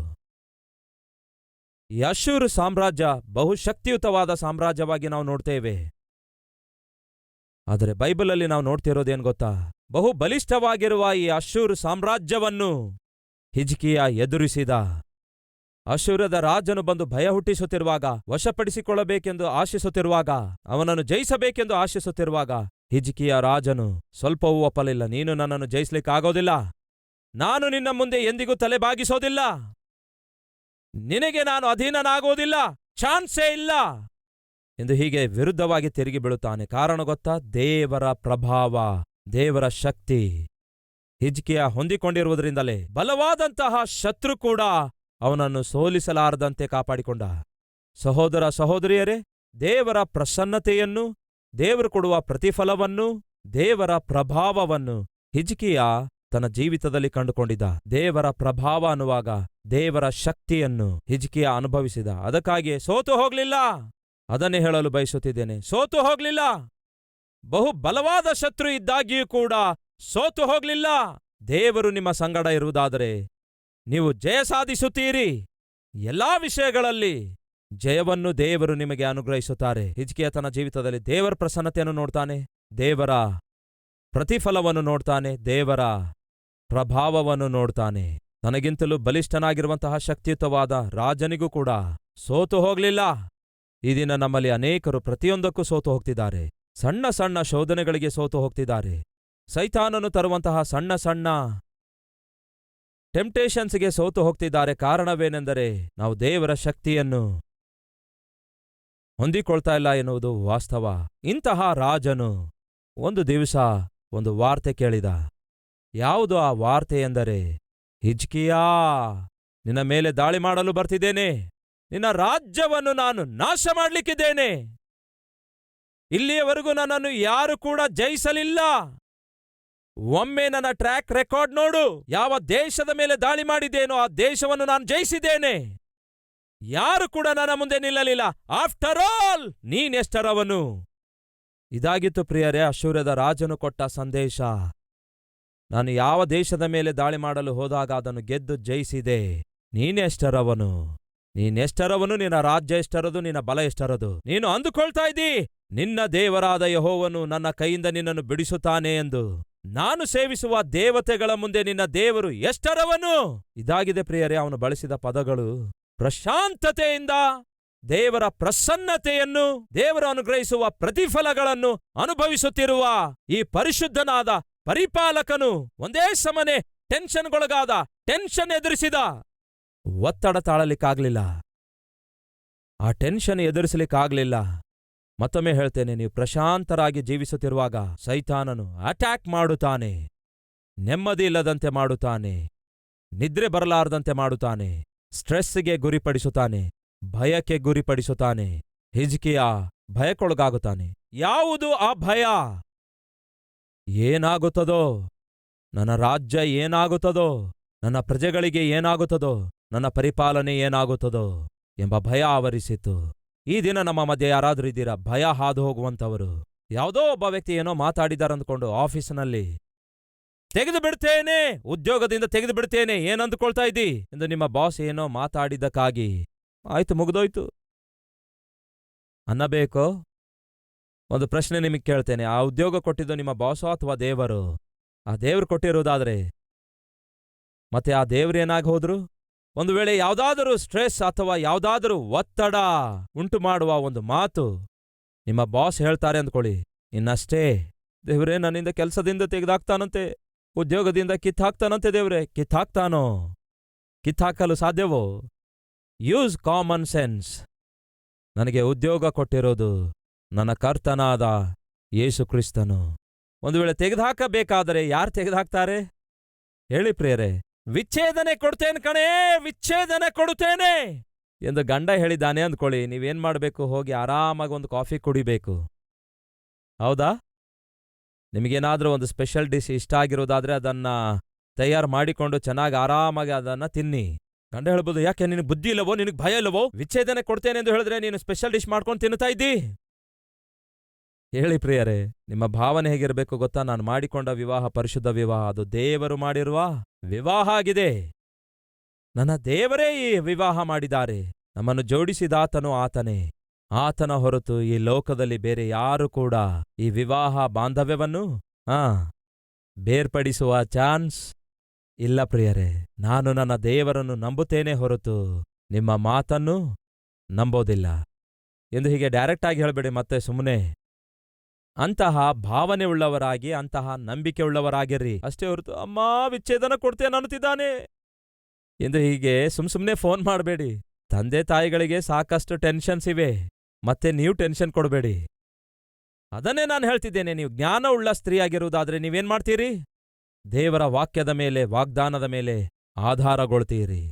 ಈ ಅಶ್ಶೂರು ಸಾಮ್ರಾಜ್ಯ ಬಹುಶಕ್ತಿಯುತವಾದ ಸಾಮ್ರಾಜ್ಯವಾಗಿ ನಾವು ನೋಡ್ತೇವೆ. ಆದರೆ ಬೈಬಲಲ್ಲಿ ನಾವು ನೋಡ್ತಿರೋದೇನು ಗೊತ್ತಾ? ಬಹು ಬಲಿಷ್ಠವಾಗಿರುವ ಈ ಅಶ್ಶೂರು ಸಾಮ್ರಾಜ್ಯವನ್ನು ಹಿಜ್ಕೀಯ ಎದುರಿಸಿದ. ಅಶ್ಶೂರದ ರಾಜನು ಬಂದು ಭಯ ಹುಟ್ಟಿಸುತ್ತಿರುವಾಗ, ವಶಪಡಿಸಿಕೊಳ್ಳಬೇಕೆಂದು ಆಶಿಸುತ್ತಿರುವಾಗ, ಅವನನ್ನು ಜಯಿಸಬೇಕೆಂದು ಆಶಿಸುತ್ತಿರುವಾಗ ಹಿಜ್ಕೀಯ ರಾಜನು ಸ್ವಲ್ಪವೂ ಒಪ್ಪಲಿಲ್ಲ. ನೀನು ನನ್ನನ್ನು ಜಯಿಸ್ಲಿಕ್ಕಾಗೋದಿಲ್ಲ, ನಾನು ನಿನ್ನ ಮುಂದೆ ಎಂದಿಗೂ ತಲೆಬಾಗಿಸೋದಿಲ್ಲ, ನಿನಗೆ ನಾನು ಅಧೀನನಾಗೋದಿಲ್ಲ, ಚಾನ್ಸೇ ಇಲ್ಲ ಎಂದು ಹೀಗೆ ವಿರುದ್ಧವಾಗಿ ತಿರುಗಿ ಬೀಳುತ್ತಾನೆ. ಕಾರಣ ಗೊತ್ತಾ? ದೇವರ ಪ್ರಭಾವ, ದೇವರ ಶಕ್ತಿ ಹಿಜ್ಕೀಯ ಹೊಂದಿಕೊಂಡಿರುವುದರಿಂದಲೇ ಬಲವಾದಂತಹ ಶತ್ರು ಕೂಡ ಅವನನ್ನು ಸೋಲಿಸಲಾರದಂತೆ ಕಾಪಾಡಿಕೊಂಡ. ಸಹೋದರ ಸಹೋದರಿಯರೇ, ದೇವರ ಪ್ರಸನ್ನತೆಯನ್ನು, ದೇವರು ಕೊಡುವ ಪ್ರತಿಫಲವನ್ನು, ದೇವರ ಪ್ರಭಾವವನ್ನು ಹಿಜ್ಕೀಯ ತನ್ನ ಜೀವಿತದಲ್ಲಿ ಕಂಡುಕೊಂಡಿದ್ದ. ದೇವರ ಪ್ರಭಾವ ಅನ್ನುವಾಗ ದೇವರ ಶಕ್ತಿಯನ್ನು ಹಿಜ್ಕೀಯ ಅನುಭವಿಸಿದ. ಅದಕ್ಕಾಗಿಯೇ ಸೋತು ಹೋಗ್ಲಿಲ್ಲ. ಅದನ್ನೇ ಹೇಳಲು ಬಯಸುತ್ತಿದ್ದೇನೆ, ಸೋತು ಹೋಗ್ಲಿಲ್ಲ. ಬಹು ಬಲವಾದ ಶತ್ರು ಇದ್ದಾಗಿಯೂ ಕೂಡ ಸೋತು ಹೋಗ್ಲಿಲ್ಲ. ದೇವರು ನಿಮ್ಮ ಸಂಗಡ ಇರುವುದಾದರೆ ನೀವು ಜಯ ಸಾಧಿಸುತ್ತೀರಿ. ಎಲ್ಲಾ ವಿಷಯಗಳಲ್ಲಿ ಜಯವನ್ನು ದೇವರು ನಿಮಗೆ ಅನುಗ್ರಹಿಸುತ್ತಾರೆ. ಹಿಜ್ಕೀಯ ತನ್ನ ಜೀವಿತದಲ್ಲಿ ದೇವರ ಪ್ರಸನ್ನತೆಯನ್ನು ನೋಡ್ತಾನೆ, ದೇವರ ಪ್ರತಿಫಲವನ್ನು ನೋಡ್ತಾನೆ, ದೇವರ ಪ್ರಭಾವವನ್ನು ನೋಡ್ತಾನೆ. ತನಗಿಂತಲೂ ಬಲಿಷ್ಠನಾಗಿರುವಂತಹ ಶಕ್ತಿಯುತವಾದ ರಾಜನಿಗೂ ಕೂಡ ಸೋತು ಹೋಗ್ಲಿಲ್ಲ. ಈ ದಿನ ನಮ್ಮಲ್ಲಿ ಅನೇಕರು ಪ್ರತಿಯೊಂದಕ್ಕೂ ಸೋತು ಹೋಗ್ತಿದ್ದಾರೆ. ಸಣ್ಣ ಸಣ್ಣ ಶೋಧನೆಗಳಿಗೆ ಸೋತು ಹೋಗ್ತಿದ್ದಾರೆ. ಸೈತಾನನು ತರುವಂತಹ ಸಣ್ಣ ಸಣ್ಣ ಟೆಂಪ್ಟೇಷನ್ಸ್ಗೆ ಸೋತು ಹೋಗ್ತಿದ್ದಾರೆ. ಕಾರಣವೇನೆಂದರೆ ನಾವು ದೇವರ ಶಕ್ತಿಯನ್ನು ಹೊಂದಿಕೊಳ್ತಾ ಇಲ್ಲ ಎನ್ನುವುದು ವಾಸ್ತವ. ಇಂತಹ ರಾಜನು ಒಂದು ದಿವಸ ಒಂದು ವಾರ್ತೆ ಕೇಳಿದ. ಯಾವುದು ಆ ವಾರ್ತೆ ಎಂದರೆ, ಹಿಜ್ಕೀಯಾ, ನಿನ್ನ ಮೇಲೆ ದಾಳಿ ಮಾಡಲು ಬರ್ತಿದ್ದೇನೆ, ನಿನ್ನ ರಾಜ್ಯವನ್ನು ನಾನು ನಾಶ ಮಾಡ್ಲಿಕ್ಕಿದ್ದೇನೆ. ಇಲ್ಲಿಯವರೆಗೂ ನನ್ನನ್ನು ಯಾರು ಕೂಡ ಜಯಿಸಲಿಲ್ಲ. ಒಮ್ಮೆ ನನ್ನ ಟ್ರ್ಯಾಕ್ ರೆಕಾರ್ಡ್ ನೋಡು. ಯಾವ ದೇಶದ ಮೇಲೆ ದಾಳಿ ಮಾಡಿದ್ದೇನೋ ಆ ದೇಶವನ್ನು ನಾನು ಜಯಿಸಿದ್ದೇನೆ. ಯಾರು ಕೂಡ ನನ್ನ ಮುಂದೆ ನಿಲ್ಲಲಿಲ್ಲ. After all ನೀನೆಷ್ಟರವನು? ಇದಾಗಿತ್ತು ಪ್ರಿಯರೇ ಅಶ್ಶೂರ್ಯದ ರಾಜನು ಕೊಟ್ಟ ಸಂದೇಶ. ನಾನು ಯಾವ ದೇಶದ ಮೇಲೆ ದಾಳಿ ಮಾಡಲು ಹೋದಾಗ ಅದನ್ನು ಗೆದ್ದು ಜಯಿಸಿದೆ. ನೀನೆಷ್ಟರವನು? ನೀನೆಷ್ಟರವನು? ನಿನ್ನ ರಾಜ್ಯ ಎಷ್ಟರದು? ನಿನ್ನ ಬಲ ಎಷ್ಟರದು? ನೀನು ಅಂದುಕೊಳ್ತಾ ಇದ್ದೀ ನಿನ್ನ ದೇವರಾದ ಯೆಹೋವನು ನನ್ನ ಕೈಯಿಂದ ನಿನ್ನನ್ನು ಬಿಡಿಸುತ್ತಾನೆ ಎಂದು. ನಾನು ಸೇವಿಸುವ ದೇವತೆಗಳ ಮುಂದೆ ನಿನ್ನ ದೇವರು ಎಷ್ಟರವನು? ಇದಾಗಿದೆ ಪ್ರಿಯರೇ ಅವನು ಬಳಸಿದ ಪದಗಳು. ಪ್ರಶಾಂತತೆಯಿಂದ ದೇವರ ಪ್ರಸನ್ನತೆಯನ್ನು, ದೇವರು ಅನುಗ್ರಹಿಸುವ ಪ್ರತಿಫಲಗಳನ್ನು ಅನುಭವಿಸುತ್ತಿರುವ ಈ ಪರಿಶುದ್ಧನಾದ ಪರಿಪಾಲಕನು ಒಂದೇ ಸಮನೆ ಟೆನ್ಷನ್ಗೊಳಗಾದ, ಟೆನ್ಷನ್ ಎದುರಿಸಿದ. ಒತ್ತಡ ತಾಳಲಿಕ್ಕಾಗ್ಲಿಲ್ಲ, ಆ ಟೆನ್ಷನ್ ಎದುರಿಸಲಿಕ್ಕಾಗ್ಲಿಲ್ಲ. ಮತ್ತೊಮ್ಮೆ ಹೇಳ್ತೇನೆ, ನೀವು ಪ್ರಶಾಂತರಾಗಿ ಜೀವಿಸುತ್ತಿರುವಾಗ ಸೈತಾನನು ಅಟ್ಯಾಕ್ ಮಾಡುತ್ತಾನೆ. ನೆಮ್ಮದಿ ಇಲ್ಲದಂತೆ ಮಾಡುತ್ತಾನೆ, ನಿದ್ರೆ ಬರಲಾರದಂತೆ ಮಾಡುತ್ತಾನೆ, ಸ್ಟ್ರೆಸ್ಗೆ ಗುರಿಪಡಿಸುತ್ತಾನೆ, ಭಯಕ್ಕೆ ಗುರಿಪಡಿಸುತ್ತಾನೆ. ಹಿಜ್ಕೀಯ ಭಯಕ್ಕೊಳಗಾಗುತ್ತಾನೆ. ಯಾವುದು ಆ ಭಯ? ಏನಾಗುತ್ತದೋ, ನನ್ನ ರಾಜ್ಯ ಏನಾಗುತ್ತದೋ, ನನ್ನ ಪ್ರಜೆಗಳಿಗೆ ಏನಾಗುತ್ತದೋ, ನನ್ನ ಪರಿಪಾಲನೆ ಏನಾಗುತ್ತದೋ ಎಂಬ ಭಯ ಆವರಿಸಿತು. ಈ ದಿನ ನಮ್ಮ ಮಧ್ಯೆ ಯಾರಾದ್ರೂ ಇದ್ದೀರಾ ಭಯ ಹಾದು ಹೋಗುವಂಥವರು? ಯಾವುದೋ ಒಬ್ಬ ವ್ಯಕ್ತಿ ಏನೋ ಮಾತಾಡಿದಾರಂದ್ಕೊಂಡು ಆಫೀಸಿನಲ್ಲಿ ತೆಗೆದು ಬಿಡ್ತೇನೆ, ಉದ್ಯೋಗದಿಂದ ತೆಗೆದು ಬಿಡ್ತೇನೆ, ಏನಂದುಕೊಳ್ತಾ ಇದ್ದಿ ಎಂದು ನಿಮ್ಮ ಬಾಸ್ ಏನೋ ಮಾತಾಡಿದ್ದಕ್ಕಾಗಿ ಆಯ್ತು ಮುಗಿದೋಯ್ತು ಅನ್ನಬೇಕೋ? ಒಂದು ಪ್ರಶ್ನೆ ನಿಮಗೆ ಕೇಳ್ತೇನೆ, ಆ ಉದ್ಯೋಗ ಕೊಟ್ಟಿದ್ದು ನಿಮ್ಮ ಬಾಸೋ ಅಥವಾ ದೇವರು? ಆ ದೇವ್ರು ಕೊಟ್ಟಿರುವುದಾದ್ರೆ ಮತ್ತೆ ಆ ದೇವ್ರೇನಾಗಿ ಹೋದ್ರು? ಒಂದು ವೇಳೆ ಯಾವುದಾದರೂ ಸ್ಟ್ರೆಸ್ ಅಥವಾ ಯಾವುದಾದರೂ ಒತ್ತಡ ಉಂಟು ಮಾಡುವ ಒಂದು ಮಾತು ನಿಮ್ಮ ಬಾಸ್ ಹೇಳ್ತಾರೆ ಅಂದ್ಕೊಳ್ಳಿ, ಇನ್ನಷ್ಟೇ ದೇವ್ರೇ ನನ್ನಿಂದ ಕೆಲಸದಿಂದ ತೆಗೆದಾಕ್ತಾನಂತೆ, ಉದ್ಯೋಗದಿಂದ ಕಿತ್ತಾಕ್ತಾನಂತೆ. ದೇವ್ರೆ ಕಿತ್ತಾಕ್ತಾನೋ? ಕಿತ್ತಾಕಲು ಸಾಧ್ಯವೋ? Use common sense. ನನಗೆ ಉದ್ಯೋಗ ಕೊಟ್ಟಿರೋದು ನನ್ನ ಕರ್ತನಾದ ಯೇಸು ಕ್ರಿಸ್ತನು. ಒಂದು ವೇಳೆ ತೆಗೆದುಹಾಕಬೇಕಾದರೆ ಯಾರು ತೆಗೆದುಹಾಕ್ತಾರೆ ಹೇಳಿ ಪ್ರಿಯರೇ? ವಿಚ್ಛೇದನೆ ಕೊಡ್ತೇನೆ ಕಣೇ, ವಿಚ್ಛೇದನೆ ಕೊಡುತ್ತೇನೆ ಎಂದು ಗಂಡ ಹೇಳಿದ್ದಾನೆ ಅಂದ್ಕೊಳ್ಳಿ. ನೀವೇನ್ ಮಾಡಬೇಕು? ಹೋಗಿ ಆರಾಮಾಗಿ ಒಂದು ಕಾಫಿ ಕುಡಿಬೇಕು. ಹೌದಾ? ನಿಮಗೇನಾದ್ರೂ ಒಂದು ಸ್ಪೆಷಲ್ ಡಿಶ್ ಇಷ್ಟ ಆಗಿರೋದಾದ್ರೆ ಅದನ್ನ ತಯಾರು ಮಾಡಿಕೊಂಡು ಚೆನ್ನಾಗಿ ಆರಾಮಾಗಿ ಅದನ್ನ ತಿನ್ನಿ. ಗಂಡ ಹೇಳ್ಬೋದು, ಯಾಕೆ ನಿನಗೆ ಬುದ್ಧಿ ಇಲ್ಲವೋ, ನಿನಗೆ ಭಯ ಇಲ್ಲವೋ? ವಿಚ್ಛೇದನೆ ಕೊಡ್ತೇನೆ ಎಂದು ಹೇಳಿದ್ರೆ ನೀನು ಸ್ಪೆಷಲ್ ಡಿಶ್ ಮಾಡ್ಕೊಂಡು ತಿನ್ನುತ್ತಾ ಇದ್ದಿ? ಹೇಳಿ ಪ್ರಿಯರೇ, ನಿಮ್ಮ ಭಾವನೆ ಹೇಗಿರಬೇಕು ಗೊತ್ತಾ? ನಾನು ಮಾಡಿಕೊಂಡ ವಿವಾಹ ಪರಿಶುದ್ಧ ವಿವಾಹ, ಅದು ದೇವರು ಮಾಡಿರುವ ವಿವಾಹ ಆಗಿದೆ. ನನ್ನ ದೇವರೇ ಈ ವಿವಾಹ ಮಾಡಿದ್ದಾರೆ. ನಮ್ಮನ್ನು ಜೋಡಿಸಿದಾತನು ಆತನೇ. ಆತನ ಹೊರತು ಈ ಲೋಕದಲ್ಲಿ ಬೇರೆ ಯಾರು ಕೂಡ ಈ ವಿವಾಹ ಬಾಂಧವ್ಯವನ್ನು ಬೇರ್ಪಡಿಸುವ ಚಾನ್ಸ್ ಇಲ್ಲ ಪ್ರಿಯರೇ. ನಾನು ನನ್ನ ದೇವರನ್ನು ನಂಬುತ್ತೇನೆ ಹೊರತು ನಿಮ್ಮ ಮಾತನ್ನು ನಂಬೋದಿಲ್ಲ ಎಂದು ಹೀಗೆ ಡೈರೆಕ್ಟ್ ಆಗಿ ಹೇಳಬೇಡಿ. ಮತ್ತೆ ಸುಮ್ಮನೆ ಅಂತಹ ಭಾವನೆ ಉಳ್ಳವರಾಗಿ, ಅಂತಹ ನಂಬಿಕೆ ಉಳ್ಳವರಾಗಿರ್ರಿ ಅಷ್ಟೇ ಹೊರತು ಅಮ್ಮ ವಿಚ್ಛೇದನ ಕೊಡ್ತೇನೆ ಅನ್ನುತ್ತಿದ್ದಾನೆ ಎಂದು ಹೀಗೆ ಸುಮ್ಸುಮ್ನೆ ಫೋನ್ ಮಾಡಬೇಡಿ. ತಂದೆ ತಾಯಿಗಳಿಗೆ ಸಾಕಷ್ಟು ಟೆನ್ಷನ್ಸ್ ಇವೆ, ಮತ್ತೆ ನೀವು ಟೆನ್ಷನ್ ಕೊಡಬೇಡಿ. ಅದನ್ನೇ ನಾನು ಹೇಳ್ತಿದ್ದೇನೆ. ನೀವು ಜ್ಞಾನ ಉಳ್ಳ ಸ್ತ್ರೀಯಾಗಿರುವುದಾದ್ರೆ ನೀವೇನ್ ಮಾಡ್ತೀರಿ? ದೇವರ ವಾಕ್ಯದ ಮೇಲೆ, ವಾಗ್ದಾನದ ಮೇಲೆ ಆಧಾರಗೊಳ್ತೀರಿ.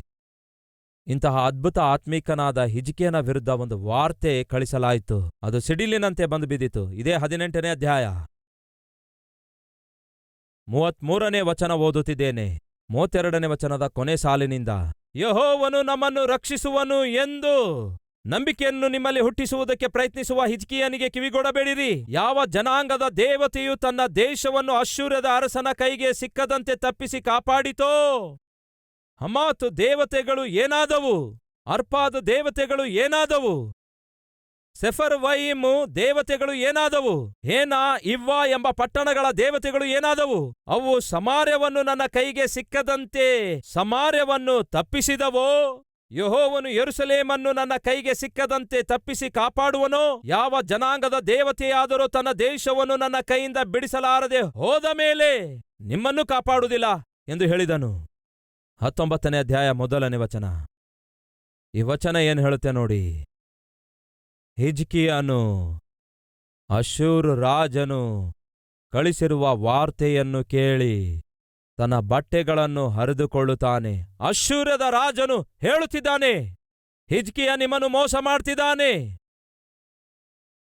ಇಂತಹ ಅದ್ಭುತ ಆತ್ಮೀಕನಾದ ಹಿಜ್ಕೀಯನ ವಿರುದ್ಧ ಒಂದು ವಾರ್ತೆ ಕಳಿಸಲಾಯಿತು. ಅದು ಸಿಡಿಲಿನಂತೆ ಬಂದು ಬಿದ್ದಿತು. ಇದೇ 18ನೇ ಅಧ್ಯಾಯ 33ನೇ ವಚನ ಓದುತ್ತಿದ್ದೇನೆ. 32ನೇ ವಚನದ ಕೊನೆ ಸಾಲಿನಿಂದ, ಯೆಹೋವನು ನಮ್ಮನ್ನು ರಕ್ಷಿಸುವನು ಎಂದು ನಂಬಿಕೆಯನ್ನು ನಿಮ್ಮಲ್ಲಿ ಹುಟ್ಟಿಸುವುದಕ್ಕೆ ಪ್ರಯತ್ನಿಸುವ ಹಿಜ್ಕೀಯನಿಗೆ ಕಿವಿಗೊಡಬೇಡಿರಿ. ಯಾವ ಜನಾಂಗದ ದೇವತೆಯು ತನ್ನ ದೇಶವನ್ನು ಅಶ್ಶೂರದ ಅರಸನ ಕೈಗೆ ಸಿಕ್ಕದಂತೆ ತಪ್ಪಿಸಿ ಕಾಪಾಡಿತೋ, ಹಮಾತ್ ದೇವತೆಗಳು ಏನಾದವು, ಅರ್ಪಾದ್ ದೇವತೆಗಳು ಏನಾದವು, ಸೆಫರ್ವಯಿಮ್ ದೇವತೆಗಳು ಏನಾದವು, ಹೇನಾ ಇವ್ವಾ ಎಂಬ ಪಟ್ಟಣಗಳ ದೇವತೆಗಳು ಏನಾದವು. ಅವು ಸಮಾರ್ಯವನ್ನು ನನ್ನ ಕೈಗೆ ಸಿಕ್ಕದಂತೆ ಸಮಾರ್ಯವನ್ನು ತಪ್ಪಿಸಿದವೋ? ಯೆಹೋವನು ಯೆರೂಸಲೇಮನ್ನು ನನ್ನ ಕೈಗೆ ಸಿಕ್ಕದಂತೆ ತಪ್ಪಿಸಿ ಕಾಪಾಡುವನೋ? ಯಾವ ಜನಾಂಗದ ದೇವತೆಯಾದರೂ ತನ್ನ ದೇಶವನ್ನು ನನ್ನ ಕೈಯಿಂದ ಬಿಡಿಸಲಾರದೆ ಹೋದ ಮೇಲೆ ನಿಮ್ಮನ್ನು ಕಾಪಾಡುವುದಿಲ್ಲ ಎಂದು ಹೇಳಿದನು. 19ನೇ ಅಧ್ಯಾಯ 1ನೇ ವಚನ. ಈ ವಚನ ಏನು ಹೇಳುತ್ತೆ ನೋಡಿ. ಹಿಜ್ಕೀಯನು ಅಶ್ಶೂರ್ ರಾಜನು ಕಳಿಸಿರುವ ವಾರ್ತೆಯನ್ನು ಕೇಳಿ ತನ್ನ ಬಟ್ಟೆಗಳನ್ನು ಹರಿದುಕೊಳ್ಳುತ್ತಾನೆ. ಅಶ್ಶೂರದ ರಾಜನು ಹೇಳುತ್ತಿದ್ದಾನೆ, ಹಿಜ್ಕೀಯ ನಿಮ್ಮನ್ನು ಮೋಸ ಮಾಡ್ತಿದ್ದಾನೆ,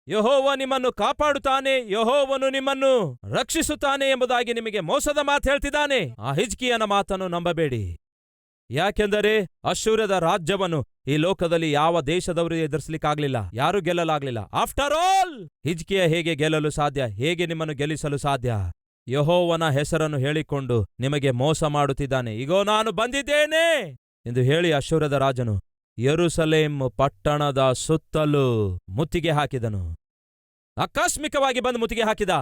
ಯೆಹೋವ ನಿಮ್ಮನ್ನು ಕಾಪಾಡುತ್ತಾನೆ, ಯೆಹೋವನು ನಿಮ್ಮನ್ನು ರಕ್ಷಿಸುತ್ತಾನೆ ಎಂಬುದಾಗಿ ನಿಮಗೆ ಮೋಸದ ಮಾತು ಹೇಳ್ತಿದ್ದಾನೆ. ಆ ಹಿಜ್ಕೀಯನ ಮಾತನ್ನು ನಂಬಬೇಡಿ. ಯಾಕೆಂದರೆ ಅಶ್ಶೂರದ ರಾಜ್ಯವನ್ನು ಈ ಲೋಕದಲ್ಲಿ ಯಾವ ದೇಶದವರು ಎದುರಿಸಲಿಕ್ಕಾಗ್ಲಿಲ್ಲ, ಯಾರೂ ಗೆಲ್ಲಲಾಗ್ಲಿಲ್ಲ. ಆಫ್ಟರ್ ಆಲ್ ಹಿಜ್ಕೀಯ ಹೇಗೆ ಗೆಲ್ಲಲು ಸಾಧ್ಯ? ಹೇಗೆ ನಿಮ್ಮನ್ನು ಗೆಲ್ಲಿಸಲು ಸಾಧ್ಯ? ಯೆಹೋವನ ಹೆಸರನ್ನು ಹೇಳಿಕೊಂಡು ನಿಮಗೆ ಮೋಸ ಮಾಡುತ್ತಿದ್ದಾನೆ. ಇಗೋ ನಾನು ಬಂದಿದ್ದೇನೆ ಎಂದು ಹೇಳಿ ಅಶ್ಶೂರದ ರಾಜನು ಯೆರೂಸಲೇಮ್ ಪಟ್ಟಣದ ಸುತ್ತಲೂ ಮುತ್ತಿಗೆ ಹಾಕಿದನು. ಆಕಸ್ಮಿಕವಾಗಿ ಬಂದು ಮುತ್ತಿಗೆ ಹಾಕಿದ.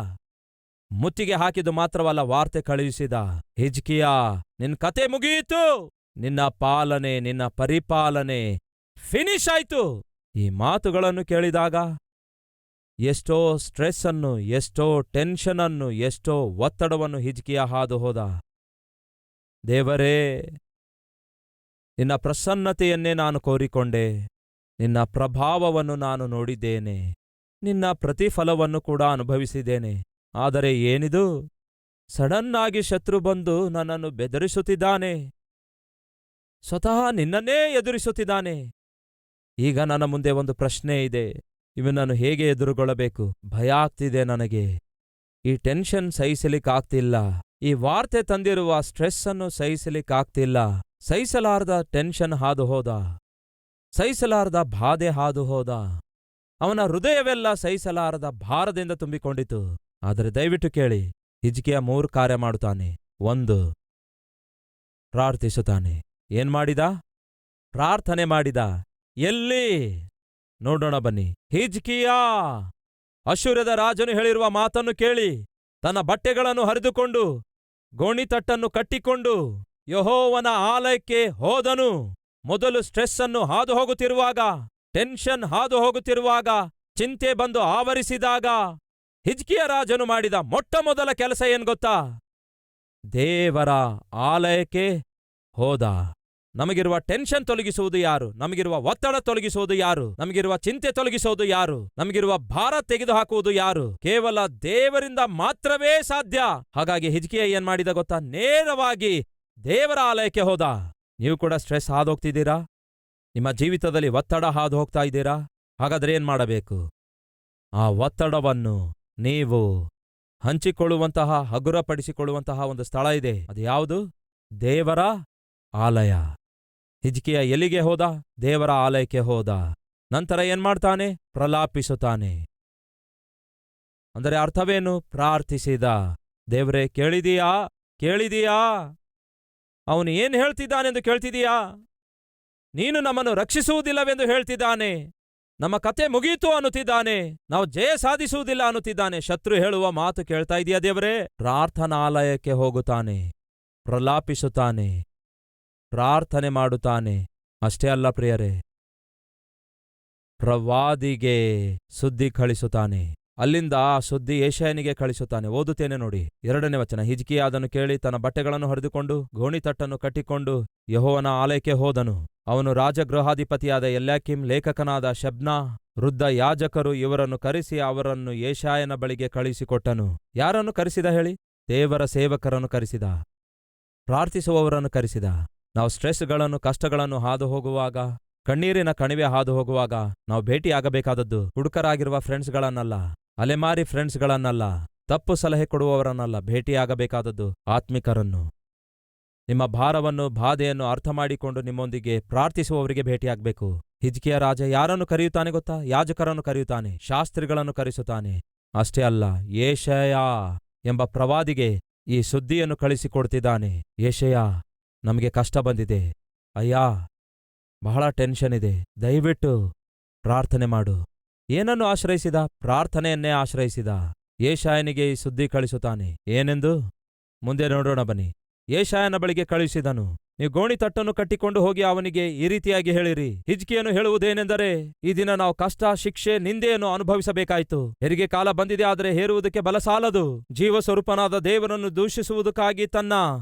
ಮುತ್ತಿಗೆ ಹಾಕಿದು ಮಾತ್ರವಲ್ಲ, ವಾರ್ತೆ ಕಳುಹಿಸಿದ. ಹಿಜ್ಕೀಯ, ನಿನ್ನ ಕತೆ ಮುಗಿಯಿತು, ನಿನ್ನ ಪಾಲನೆ, ನಿನ್ನ ಪರಿಪಾಲನೆ ಫಿನಿಶ್ ಆಯ್ತು. ಈ ಮಾತುಗಳನ್ನು ಕೇಳಿದಾಗ ಎಷ್ಟೋ ಸ್ಟ್ರೆಸ್ ಅನ್ನು, ಎಷ್ಟೋ ಟೆನ್ಷನ್ ಅನ್ನು, ಎಷ್ಟೋ ಒತ್ತಡವನ್ನು ಹಿಜ್ಕೀಯ ಹಾದು ಹೋದ. ದೇವರೇ, ನಿನ್ನ ಪ್ರಸನ್ನತೆಯನ್ನೇ ನಾನು ಕೋರಿಕೊಂಡೆ, ನಿನ್ನ ಪ್ರಭಾವವನ್ನು ನಾನು ನೋಡಿದ್ದೇನೆ, ನಿನ್ನ ಪ್ರತಿಫಲವನ್ನು ಕೂಡ ಅನುಭವಿಸಿದ್ದೇನೆ. ಆದರೆ ಏನಿದು? ಸಡನ್ನಾಗಿ ಶತ್ರು ಬಂದು ನನ್ನನ್ನು ಬೆದರಿಸುತ್ತಿದ್ದಾನೆ, ಸ್ವತಃ ನಿನ್ನನ್ನೇ ಎದುರಿಸುತ್ತಿದ್ದಾನೆ. ಈಗ ನನ್ನ ಮುಂದೆ ಒಂದು ಪ್ರಶ್ನೆ ಇದೆ, ಇವನನ್ನು ಹೇಗೆ ಎದುರುಗೊಳ್ಳಬೇಕು? ಭಯ ಆಗ್ತಿದೆ ನನಗೆ. ಈ ಟೆನ್ಷನ್ ಸಹಿಸಲಿಕ್ಕಾಗ್ತಿಲ್ಲ. ಈ ವಾರ್ತೆ ತಂದಿರುವ ಸ್ಟ್ರೆಸ್ ಅನ್ನು ಸಹಿಸಲಿಕ್ಕಾಗ್ತಿಲ್ಲ. ಸಹಿಸಲಾರದ ಟೆನ್ಷನ್ ಹಾದು ಹೋದ, ಸಹಿಸಲಾರದ ಬಾಧೆ ಹಾದು ಹೋದ. ಅವನ ಹೃದಯವೆಲ್ಲ ಸಹಿಸಲಾರದ ಭಾರದಿಂದ ತುಂಬಿಕೊಂಡಿತು. ಆದರೆ ದಯವಿಟ್ಟು ಕೇಳಿ, ಹಿಜ್ಕೀಯ 3 ಕಾರ್ಯ ಮಾಡುತ್ತಾನೆ. 1, ಪ್ರಾರ್ಥಿಸುತ್ತಾನೆ. ಏನ್ ಮಾಡಿದ? ಪ್ರಾರ್ಥನೆ ಮಾಡಿದ. ಎಲ್ಲಿ? ನೋಡೋಣ ಬನ್ನಿ. ಹಿಜ್ಕೀಯ ಅಶ್ಶೂರದ ರಾಜನು ಹೇಳಿರುವ ಮಾತನ್ನು ಕೇಳಿ ತನ್ನ ಬಟ್ಟೆಗಳನ್ನು ಹರಿದುಕೊಂಡು ಗೋಣಿತಟ್ಟನ್ನು ಕಟ್ಟಿಕೊಂಡು ಯೆಹೋವನ ಆಲಯಕ್ಕೆ ಹೋದನು. ಮೊದಲು ಸ್ಟ್ರೆಸ್ ಅನ್ನು ಹಾದು ಹೋಗುತ್ತಿರುವಾಗ, ಟೆನ್ಷನ್ ಹಾದು ಹೋಗುತ್ತಿರುವಾಗ, ಚಿಂತೆ ಬಂದು ಆವರಿಸಿದಾಗ ಹಿಜ್ಕೀಯ ರಾಜನು ಮಾಡಿದ ಮೊಟ್ಟಮೊದಲ ಕೆಲಸ ಏನ್ ಗೊತ್ತಾ? ದೇವರ ಆಲಯಕ್ಕೆ ಹೋದ. ನಮಗಿರುವ ಟೆನ್ಷನ್ ತೊಲಗಿಸುವುದು ಯಾರು? ನಮಗಿರುವ ಒತ್ತಡ ತೊಲಗಿಸುವುದು ಯಾರು? ನಮಗಿರುವ ಚಿಂತೆ ತೊಲಗಿಸುವುದು ಯಾರು? ನಮಗಿರುವ ಭಾರ ತೆಗೆದುಹಾಕುವುದು ಯಾರು? ಕೇವಲ ದೇವರಿಂದ ಮಾತ್ರವೇ ಸಾಧ್ಯ. ಹಾಗಾಗಿ ಹಿಜ್ಕೀಯ ಏನ್ ಮಾಡಿದ ಗೊತ್ತಾ? ನೇರವಾಗಿ ದೇವರ ಆಲಯಕ್ಕೆ ಹೋದ. ನೀವು ಕೂಡ ಸ್ಟ್ರೆಸ್ ಹಾದೋಗ್ತಿದ್ದೀರಾ? ನಿಮ್ಮ ಜೀವಿತದಲ್ಲಿ ಒತ್ತಡ ಹಾದು ಹೋಗ್ತಾ ಇದ್ದೀರಾ? ಹಾಗಾದ್ರೆ ಏನ್ ಮಾಡಬೇಕು? ಆ ಒತ್ತಡವನ್ನು ನೀವು ಹಂಚಿಕೊಳ್ಳುವಂತಹ, ಹಗುರಪಡಿಸಿಕೊಳ್ಳುವಂತಹ ಒಂದು ಸ್ಥಳ ಇದೆ. ಅದು ಯಾವುದು? ದೇವರ ಆಲಯ. ಹಿಜ್ಕೀಯ ಎಲ್ಲಿಗೆ ಹೋದ? ದೇವರ ಆಲಯಕ್ಕೆ ಹೋದ. ನಂತರ ಏನ್ ಮಾಡ್ತಾನೆ? ಪ್ರಲಾಪಿಸುತ್ತಾನೆ. ಅಂದರೆ ಅರ್ಥವೇನು? ಪ್ರಾರ್ಥಿಸಿದ. ದೇವರೇ, ಕೇಳಿದೀಯಾ? ಕೇಳಿದೀಯಾ? ಅವನು ಏನ್ ಹೇಳ್ತಿದ್ದಾನೆಂದು ಕೇಳ್ತಿದೀಯಾ? ನೀನು ನಮ್ಮನ್ನು ರಕ್ಷಿಸುವುದಿಲ್ಲವೆಂದು ಹೇಳ್ತಿದ್ದಾನೆ. ನಮ್ಮ ಕತೆ ಮುಗೀತು ಅನ್ನುತ್ತಿದ್ದಾನೆ. ನಾವು ಜಯ ಸಾಧಿಸುವುದಿಲ್ಲ ಅನ್ನುತ್ತಿದ್ದಾನೆ. ಶತ್ರು ಹೇಳುವ ಮಾತು ಕೇಳ್ತಾ ಇದೆಯಾ ದೇವರೇ? ಪ್ರಾರ್ಥನಾಲಯಕ್ಕೆ ಹೋಗುತ್ತಾನೆ, ಪ್ರಲಾಪಿಸುತ್ತಾನೆ, ಪ್ರಾರ್ಥನೆ ಮಾಡುತ್ತಾನೆ. ಅಷ್ಟೇ ಅಲ್ಲ ಪ್ರಿಯರೇ, ಪ್ರವಾದಿಗೆ ಸುದ್ದಿ ಕಳಿಸುತ್ತಾನೆ. ಅಲ್ಲಿಂದ ಆ ಸುದ್ದಿ ಯೆಶಾಯನಿಗೆ ಕಳಿಸುತ್ತಾನೆ. ಓದುತ್ತೇನೆ ನೋಡಿ, 2ನೇ ವಚನ. ಹಿಜ್ಕೀಯ ಅದನ್ನು ಕೇಳಿ ತನ್ನ ಬಟ್ಟೆಗಳನ್ನು ಹರಿದುಕೊಂಡು ಗೋಣಿತಟ್ಟನ್ನು ಕಟ್ಟಿಕೊಂಡು ಯೆಹೋವನ ಆಲಯಕ್ಕೆ ಹೋದನು. ಅವನು ರಾಜಗೃಹಾಧಿಪತಿಯಾದ ಎಲ್ಯಾಕೀಮ್, ಲೇಖಕನಾದ ಶೆಬ್ನ, ವೃದ್ಧ ಯಾಜಕರು ಇವರನ್ನು ಕರೆಸಿ ಅವರನ್ನು ಯೆಶಾಯನ ಬಳಿಗೆ ಕಳಿಸಿಕೊಟ್ಟನು. ಯಾರನ್ನು ಕರೆಸಿದ ಹೇಳಿ? ದೇವರ ಸೇವಕರನ್ನು ಕರೆಸಿದ, ಪ್ರಾರ್ಥಿಸುವವರನ್ನು ಕರೆಸಿದ. ನಾವು ಸ್ಟ್ರೆಸ್ಗಳನ್ನು, ಕಷ್ಟಗಳನ್ನು ಹಾದು ಹೋಗುವಾಗ, ಕಣ್ಣೀರಿನ ಕಣಿವೆ ಹಾದು ಹೋಗುವಾಗ ನಾವು ಭೇಟಿಯಾಗಬೇಕಾದದ್ದು ಹುಡುಕರಾಗಿರುವ ಫ್ರೆಂಡ್ಸ್ಗಳನ್ನಲ್ಲ, ಅಲೆಮಾರಿ ಫ್ರೆಂಡ್ಸ್ಗಳನ್ನಲ್ಲ, ತಪ್ಪು ಸಲಹೆ ಕೊಡುವವರನ್ನಲ್ಲ. ಭೇಟಿಯಾಗಬೇಕಾದದ್ದು ಆತ್ಮಿಕರನ್ನು. ನಿಮ್ಮ ಭಾರವನ್ನು, ಬಾಧೆಯನ್ನು ಅರ್ಥ ಮಾಡಿಕೊಂಡು ನಿಮ್ಮೊಂದಿಗೆ ಪ್ರಾರ್ಥಿಸುವವರಿಗೆ ಭೇಟಿಯಾಗಬೇಕು. ಹಿಜ್ಕೀಯ ರಾಜ ಯಾರನ್ನು ಕರೆಯುತ್ತಾನೆ ಗೊತ್ತಾ? ಯಾಜಕರನ್ನು ಕರೆಯುತ್ತಾನೆ, ಶಾಸ್ತ್ರಿಗಳನ್ನು ಕರೆಸುತ್ತಾನೆ. ಅಷ್ಟೇ ಅಲ್ಲ, ಯೆಶಾಯ ಎಂಬ ಪ್ರವಾದಿಗೆ ಈ ಸುದ್ದಿಯನ್ನು ಕಳಿಸಿಕೊಡ್ತಿದ್ದಾನೆ. ಯೆಶಾಯ, ನಮಗೆ ಕಷ್ಟ ಬಂದಿದೆ, ಅಯ್ಯಾ ಬಹಳ ಟೆನ್ಷನ್ ಇದೆ, ದಯವಿಟ್ಟು ಪ್ರಾರ್ಥನೆ ಮಾಡು. ಏನನ್ನು ಆಶ್ರಯಿಸಿದ? ಪ್ರಾರ್ಥನೆಯನ್ನೇ ಆಶ್ರಯಿಸಿದ. ಯೆಶಾಯನಿಗೆ ಈ ಸುದ್ದಿ ಕಳಿಸುತ್ತಾನೆ. ಏನೆಂದು? ಮುಂದೆ ನೋಡೋಣ ಬನ್ನಿ. ಯೆಶಾಯನ ಬಳಿಗೆ ಕಳುಹಿಸಿದನು. ನೀವು ಗೋಣಿತಟ್ಟನ್ನು ಕಟ್ಟಿಕೊಂಡು ಹೋಗಿ ಅವನಿಗೆ ಈ ರೀತಿಯಾಗಿ ಹೇಳಿರಿ. ಹಿಜ್ಕೀಯನು ಹೇಳುವುದೇನೆಂದರೆ, ಈ ದಿನ ನಾವು ಕಷ್ಟ, ಶಿಕ್ಷೆ, ನಿಂದೆಯನ್ನು ಅನುಭವಿಸಬೇಕಾಯಿತು. ಹೆರಿಗೆ ಕಾಲ ಬಂದಿದೆ, ಆದರೆ ಹೇರುವುದಕ್ಕೆ ಬಲ ಸಾಲದು. ಜೀವಸ್ವರೂಪನಾದ ದೇವರನ್ನು ದೂಷಿಸುವುದಕ್ಕಾಗಿ ತನ್ನ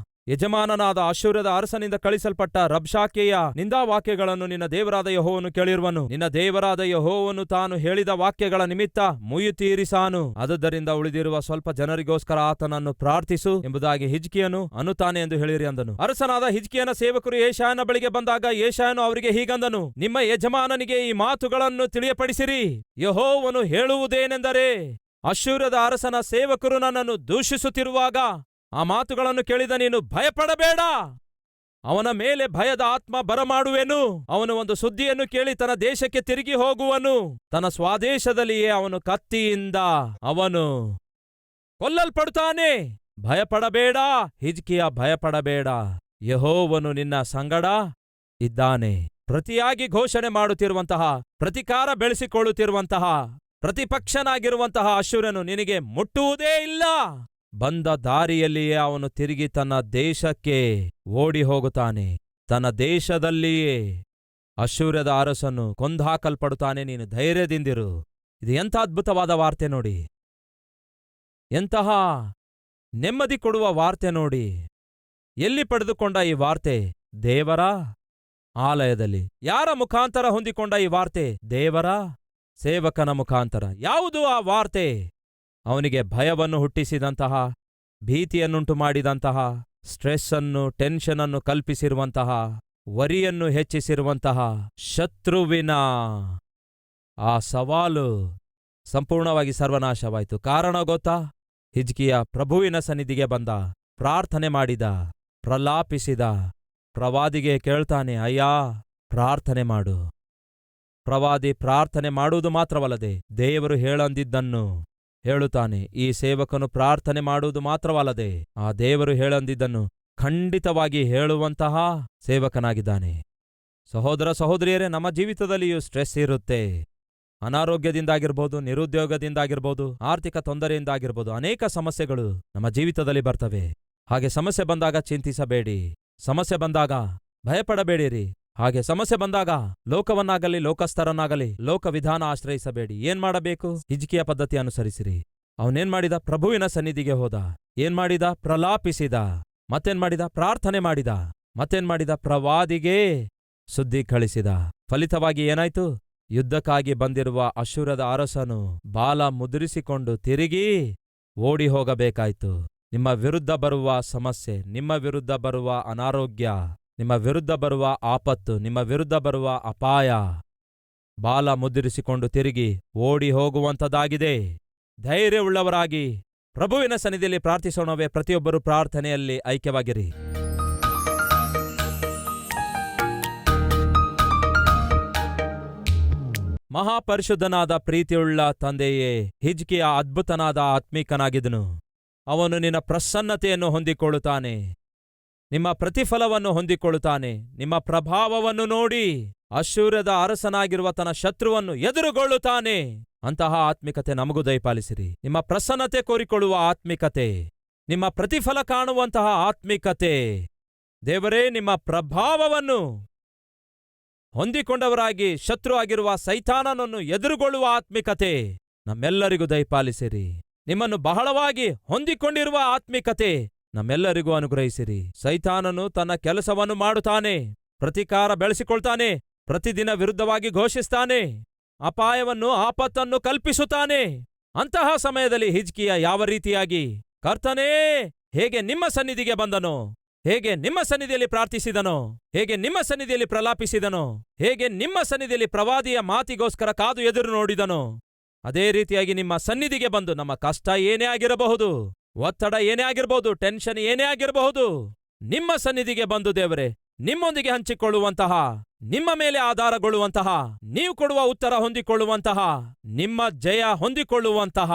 ಯಜಮಾನನಾದ ಅಶ್ಶೂರದ ಅರಸನಿಂದ ಕಳಿಸಲ್ಪಟ್ಟ ರಬ್ಷಾಕೆಯ ನಿಂದಾವಾಕ್ಯಗಳನ್ನು ನಿನ್ನ ದೇವರಾದ ಯೆಹೋವನು ಕೇಳಿರುವನು. ನಿನ್ನ ದೇವರಾದ ಯೆಹೋವನು ತಾನು ಹೇಳಿದ ವಾಕ್ಯಗಳ ನಿಮಿತ್ತ ಮುಯ್ಯಿ ತೀರಿಸಾನು. ಆದುದರಿಂದ ಉಳಿದಿರುವ ಸ್ವಲ್ಪ ಜನರಿಗೋಸ್ಕರ ಆತನನ್ನು ಪ್ರಾರ್ಥಿಸು ಎಂಬುದಾಗಿ ಹಿಜ್ಕೀಯನು ಅನ್ನುತ್ತಾನೆ ಎಂದು ಹೇಳಿರಿ ಅಂದನು. ಅರಸನಾದ ಹಿಜ್ಕೀಯನ ಸೇವಕರು ಯೆಶಾಯನ ಬಳಿಗೆ ಬಂದಾಗ ಯೆಶಾಯನು ಅವರಿಗೆ ಹೀಗಂದನು, ನಿಮ್ಮ ಯಜಮಾನನಿಗೆ ಈ ಮಾತುಗಳನ್ನು ತಿಳಿಯಪಡಿಸಿರಿ. ಯೆಹೋವನು ಹೇಳುವುದೇನೆಂದರೆ, ಅಶ್ಶೂರದ ಅರಸನ ಸೇವಕರು ನನ್ನನ್ನು ದೂಷಿಸುತ್ತಿರುವಾಗ ಆ ಮಾತುಗಳನ್ನು ಕೇಳಿದ ನೀನು ಭಯಪಡಬೇಡ. ಅವನ ಮೇಲೆ ಭಯದ ಆತ್ಮ ಬರಮಾಡುವೆನು. ಅವನು ಒಂದು ಸುದ್ದಿಯನ್ನು ಕೇಳಿ ತನ್ನ ದೇಶಕ್ಕೆ ತಿರುಗಿ ಹೋಗುವನು. ತನ್ನ ಸ್ವದೇಶದಲ್ಲಿಯೇ ಅವನು ಕತ್ತಿಯಿಂದ ಅವನು ಕೊಲ್ಲಲ್ಪಡುತ್ತಾನೆ. ಭಯಪಡಬೇಡ ಹಿಜ್ಕೀಯ, ಭಯಪಡಬೇಡ. ಯೆಹೋವನು ನಿನ್ನ ಸಂಗಡ ಇದ್ದಾನೆ. ಪ್ರತಿಯಾಗಿ ಘೋಷಣೆ ಮಾಡುತ್ತಿರುವಂತಹ, ಪ್ರತಿಕಾರ ಬೆಳೆಸಿಕೊಳ್ಳುತ್ತಿರುವಂತಹ, ಪ್ರತಿಪಕ್ಷನಾಗಿರುವಂತಹ ಅಶ್ಶೂರನು ನಿನಗೆ ಮುಟ್ಟುವುದೇ ಇಲ್ಲ. ಬಂದ ದಾರಿಯಲ್ಲಿಯೇ ಅವನು ತಿರುಗಿ ತನ್ನ ದೇಶಕ್ಕೆ ಓಡಿ ಹೋಗುತ್ತಾನೆ. ತನ್ನ ದೇಶದಲ್ಲಿಯೇ ಅಶ್ಶೂರದ ಅರಸನು ಕೊಂದಾಕಲ್ಪಡುತ್ತಾನೆ. ನೀನು ಧೈರ್ಯದಿಂದಿರು. ಇದು ಎಂಥ ಅದ್ಭುತವಾದ ವಾರ್ತೆ ನೋಡಿ, ಎಂತಹ ನೆಮ್ಮದಿ ಕೊಡುವ ವಾರ್ತೆ ನೋಡಿ. ಎಲ್ಲಿ ಪಡೆದುಕೊಂಡ ಈ ವಾರ್ತೆ? ದೇವರ ಆಲಯದಲ್ಲಿ. ಯಾರ ಮುಖಾಂತರ ಹೊಂದಿಕೊಂಡ ಈ ವಾರ್ತೆ? ದೇವರ ಸೇವಕನ ಮುಖಾಂತರ. ಯಾವುದು ಆ ವಾರ್ತೆ? ಅವನಿಗೆ ಭಯವನ್ನು ಹುಟ್ಟಿಸಿದಂತಹ, ಭೀತಿಯನ್ನುಂಟು ಮಾಡಿದಂತಹ, ಸ್ಟ್ರೆಸ್ಸನ್ನು, ಟೆನ್ಷನನ್ನು ಕಲ್ಪಿಸಿರುವಂತಹ, ವರಿಯನ್ನು ಹೆಚ್ಚಿಸಿರುವಂತಹ ಶತ್ರುವಿನ ಆ ಸವಾಲು ಸಂಪೂರ್ಣವಾಗಿ ಸರ್ವನಾಶವಾಯಿತು. ಕಾರಣ ಗೊತ್ತಾ? ಹಿಜ್ಕೀಯ ಪ್ರಭುವಿನ ಸನ್ನಿಧಿಗೆ ಬಂದ, ಪ್ರಾರ್ಥನೆ ಮಾಡಿದ, ಪ್ರಲಾಪಿಸಿದ. ಪ್ರವಾದಿಗೆ ಕೇಳ್ತಾನೆ, ಅಯ್ಯಾ ಪ್ರಾರ್ಥನೆ ಮಾಡು. ಪ್ರವಾದಿ ಪ್ರಾರ್ಥನೆ ಮಾಡುವುದು ಮಾತ್ರವಲ್ಲದೆ ದೇವರು ಹೇಳಂದಿದ್ದನ್ನು ಹೇಳುತ್ತಾನೆ. ಈ ಸೇವಕನು ಪ್ರಾರ್ಥನೆ ಮಾಡುವುದು ಮಾತ್ರವಲ್ಲದೆ ಆ ದೇವರು ಹೇಳಂದಿದ್ದನ್ನು ಖಂಡಿತವಾಗಿ ಹೇಳುವಂತಹ ಸೇವಕನಾಗಿದ್ದಾನೆ. ಸಹೋದರ ಸಹೋದರಿಯರೇ, ನಮ್ಮ ಜೀವಿತದಲ್ಲಿಯೂ ಸ್ಟ್ರೆಸ್ ಇರುತ್ತೆ. ಅನಾರೋಗ್ಯದಿಂದಾಗಿರ್ಬೋದು, ನಿರುದ್ಯೋಗದಿಂದಾಗಿರ್ಬೋದು, ಆರ್ಥಿಕ ತೊಂದರೆಯಿಂದಾಗಿರ್ಬೋದು, ಅನೇಕ ಸಮಸ್ಯೆಗಳು ನಮ್ಮ ಜೀವಿತದಲ್ಲಿ ಬರ್ತವೆ. ಹಾಗೆ ಸಮಸ್ಯೆ ಬಂದಾಗ ಚಿಂತಿಸಬೇಡಿ. ಸಮಸ್ಯೆ ಬಂದಾಗ ಭಯಪಡಬೇಡಿರಿ. ಹಾಗೆ ಸಮಸ್ಯೆ ಬಂದಾಗ ಲೋಕವನ್ನಾಗಲಿ, ಲೋಕಸ್ಥರನ್ನಾಗಲಿ, ಲೋಕವಿಧಾನ ಆಶ್ರಯಿಸಬೇಡಿ. ಏನ್ ಮಾಡಬೇಕು? ಹಿಜ್ಕೀಯ ಪದ್ಧತಿ ಅನುಸರಿಸಿರಿ. ಅವನೇನ್ ಮಾಡಿದ? ಪ್ರಭುವಿನ ಸನ್ನಿಧಿಗೆ ಹೋದ. ಏನ್ ಮಾಡಿದ? ಪ್ರಲಾಪಿಸಿದ. ಮತ್ತೇನ್ ಮಾಡಿದ? ಪ್ರಾರ್ಥನೆ ಮಾಡಿದ. ಮತ್ತೇನ್ ಮಾಡಿದ? ಪ್ರವಾದಿಗೆ ಸುದ್ದಿ ಕಳಿಸಿದ. ಫಲಿತವಾಗಿ ಏನಾಯ್ತು? ಯುದ್ಧಕ್ಕಾಗಿ ಬಂದಿರುವ ಅಶ್ಶೂರದ ಅರಸನು ಬಾಲ ಮುದ್ರಿಸಿಕೊಂಡು ತಿರುಗಿ ಓಡಿ ಹೋಗಬೇಕಾಯ್ತು. ನಿಮ್ಮ ವಿರುದ್ಧ ಬರುವ ಸಮಸ್ಯೆ, ನಿಮ್ಮ ವಿರುದ್ಧ ಬರುವ ಅನಾರೋಗ್ಯ, ನಿಮ್ಮ ವಿರುದ್ಧ ಬರುವ ಆಪತ್ತು, ನಿಮ್ಮ ವಿರುದ್ಧ ಬರುವ ಅಪಾಯ ಬಾಲ ಮುದ್ರಿಸಿಕೊಂಡು ತಿರುಗಿ ಓಡಿ ಹೋಗುವಂಥದ್ದಾಗಿದೆ. ಧೈರ್ಯವುಳ್ಳವರಾಗಿ ಪ್ರಭುವಿನ ಸನ್ನಿಧಿಯಲ್ಲಿ ಪ್ರಾರ್ಥಿಸೋಣವೇ. ಪ್ರತಿಯೊಬ್ಬರು ಪ್ರಾರ್ಥನೆಯಲ್ಲಿ ಐಕ್ಯವಾಗಿರಿ. ಮಹಾಪರಿಶುದ್ಧನಾದ ಪ್ರೀತಿಯುಳ್ಳ ತಂದೆಯೇ, ಹಿಜ್ಕೀಯ ಅದ್ಭುತನಾದ ಆತ್ಮೀಕನಾಗಿದ್ದನು. ಅವನು ನಿನ್ನ ಪ್ರಸನ್ನತೆಯನ್ನು ಹೊಂದಿಕೊಳ್ಳುತ್ತಾನೆ, ನಿಮ್ಮ ಪ್ರತಿಫಲವನ್ನು ಹೊಂದಿಕೊಳ್ಳುತ್ತಾನೆ. ನಿಮ್ಮ ಪ್ರಭಾವವನ್ನು ನೋಡಿ ಅಶ್ಶೂರದ ಅರಸನಾಗಿರುವ ತನ್ನ ಶತ್ರುವನ್ನು ಎದುರುಗೊಳ್ಳುತ್ತಾನೆ. ಅಂತಹ ಆತ್ಮಿಕತೆ ನಮಗೂ ದಯಪಾಲಿಸಿರಿ. ನಿಮ್ಮ ಪ್ರಸನ್ನತೆ ಕೋರಿಕೊಳ್ಳುವ ಆತ್ಮಿಕತೆ, ನಿಮ್ಮ ಪ್ರತಿಫಲ ಕಾಣುವಂತಹ ಆತ್ಮಿಕತೆ. ದೇವರೇ, ನಿಮ್ಮ ಪ್ರಭಾವವನ್ನು ಹೊಂದಿಕೊಂಡವರಾಗಿ ಶತ್ರು ಆಗಿರುವ ಸೈತಾನನನ್ನು ಎದುರುಗೊಳ್ಳುವ ಆತ್ಮಿಕತೆ ನಮ್ಮೆಲ್ಲರಿಗೂ ದಯಪಾಲಿಸಿರಿ. ನಿಮ್ಮನ್ನು ಬಹಳವಾಗಿ ಹೊಂದಿಕೊಂಡಿರುವ ಆತ್ಮಿಕತೆ ನಮ್ಮೆಲ್ಲರಿಗೂ ಅನುಗ್ರಹಿಸಿರಿ. ಸೈತಾನನು ತನ್ನ ಕೆಲಸವನ್ನು ಮಾಡುತ್ತಾನೆ, ಪ್ರತಿಕಾರ ಬೆಳೆಸಿಕೊಳ್ತಾನೆ, ಪ್ರತಿದಿನ ವಿರುದ್ಧವಾಗಿ ಘೋಷಿಸ್ತಾನೆ, ಅಪಾಯವನ್ನು, ಆಪತ್ತನ್ನು ಕಲ್ಪಿಸುತ್ತಾನೆ. ಅಂತಹ ಸಮಯದಲ್ಲಿ ಹಿಜ್ಕೀಯ ಯಾವ ರೀತಿಯಾಗಿ, ಕರ್ತನೇ, ಹೇಗೆ ನಿಮ್ಮ ಸನ್ನಿಧಿಗೆ ಬಂದನೋ, ಹೇಗೆ ನಿಮ್ಮ ಸನ್ನಿಧಿಯಲ್ಲಿ ಪ್ರಾರ್ಥಿಸಿದನೋ, ಹೇಗೆ ನಿಮ್ಮ ಸನ್ನಿಧಿಯಲ್ಲಿ ಪ್ರಲಾಪಿಸಿದನೋ, ಹೇಗೆ ನಿಮ್ಮ ಸನ್ನಿಧಿಯಲ್ಲಿ ಪ್ರವಾದಿಯ ಮಾತಿಗೋಸ್ಕರ ಕಾದು ಎದುರು ನೋಡಿದನೋ, ಅದೇ ರೀತಿಯಾಗಿ ನಿಮ್ಮ ಸನ್ನಿಧಿಗೆ ಬಂದು ನಮ್ಮ ಕಷ್ಟ ಏನೇ ಆಗಿರಬಹುದು, ಒತ್ತಡ ಏನೇ ಆಗಿರಬಹುದು, ಟೆನ್ಷನ್ ಏನೇ ಆಗಿರಬಹುದು, ನಿಮ್ಮ ಸನ್ನಿಧಿಗೆ ಬಂದು ದೇವರೇ ನಿಮ್ಮೊಂದಿಗೆ ಹಂಚಿಕೊಳ್ಳುವಂತಹ, ನಿಮ್ಮ ಮೇಲೆ ಆಧಾರಗೊಳ್ಳುವಂತಹ, ನೀವು ಕೊಡುವ ಉತ್ತರ ಹೊಂದಿಕೊಳ್ಳುವಂತಹ, ನಿಮ್ಮ ಜಯ ಹೊಂದಿಕೊಳ್ಳುವಂತಹ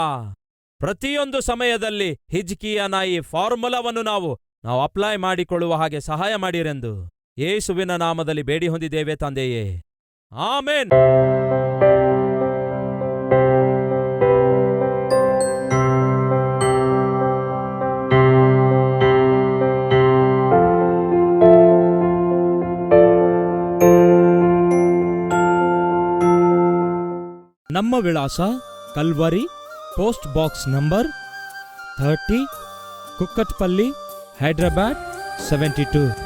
ಪ್ರತಿಯೊಂದು ಸಮಯದಲ್ಲಿ ಹಿಜ್ಕೀಯನ ಈ ಫಾರ್ಮುಲಾವನ್ನು ನಾವು ಅಪ್ಲೈ ಮಾಡಿಕೊಳ್ಳುವ ಹಾಗೆ ಸಹಾಯ ಮಾಡಿರೆಂದು ಯೇಸುವಿನ ನಾಮದಲ್ಲಿ ಬೇಡಿ ಹೊಂದಿದ್ದೇವೆ ತಂದೆಯೇ. ಆಮೆನ್. ನಮ್ಮ ವಿಳಾಸ Calvary, post box number 30, Kukatpally, Hyderabad 72.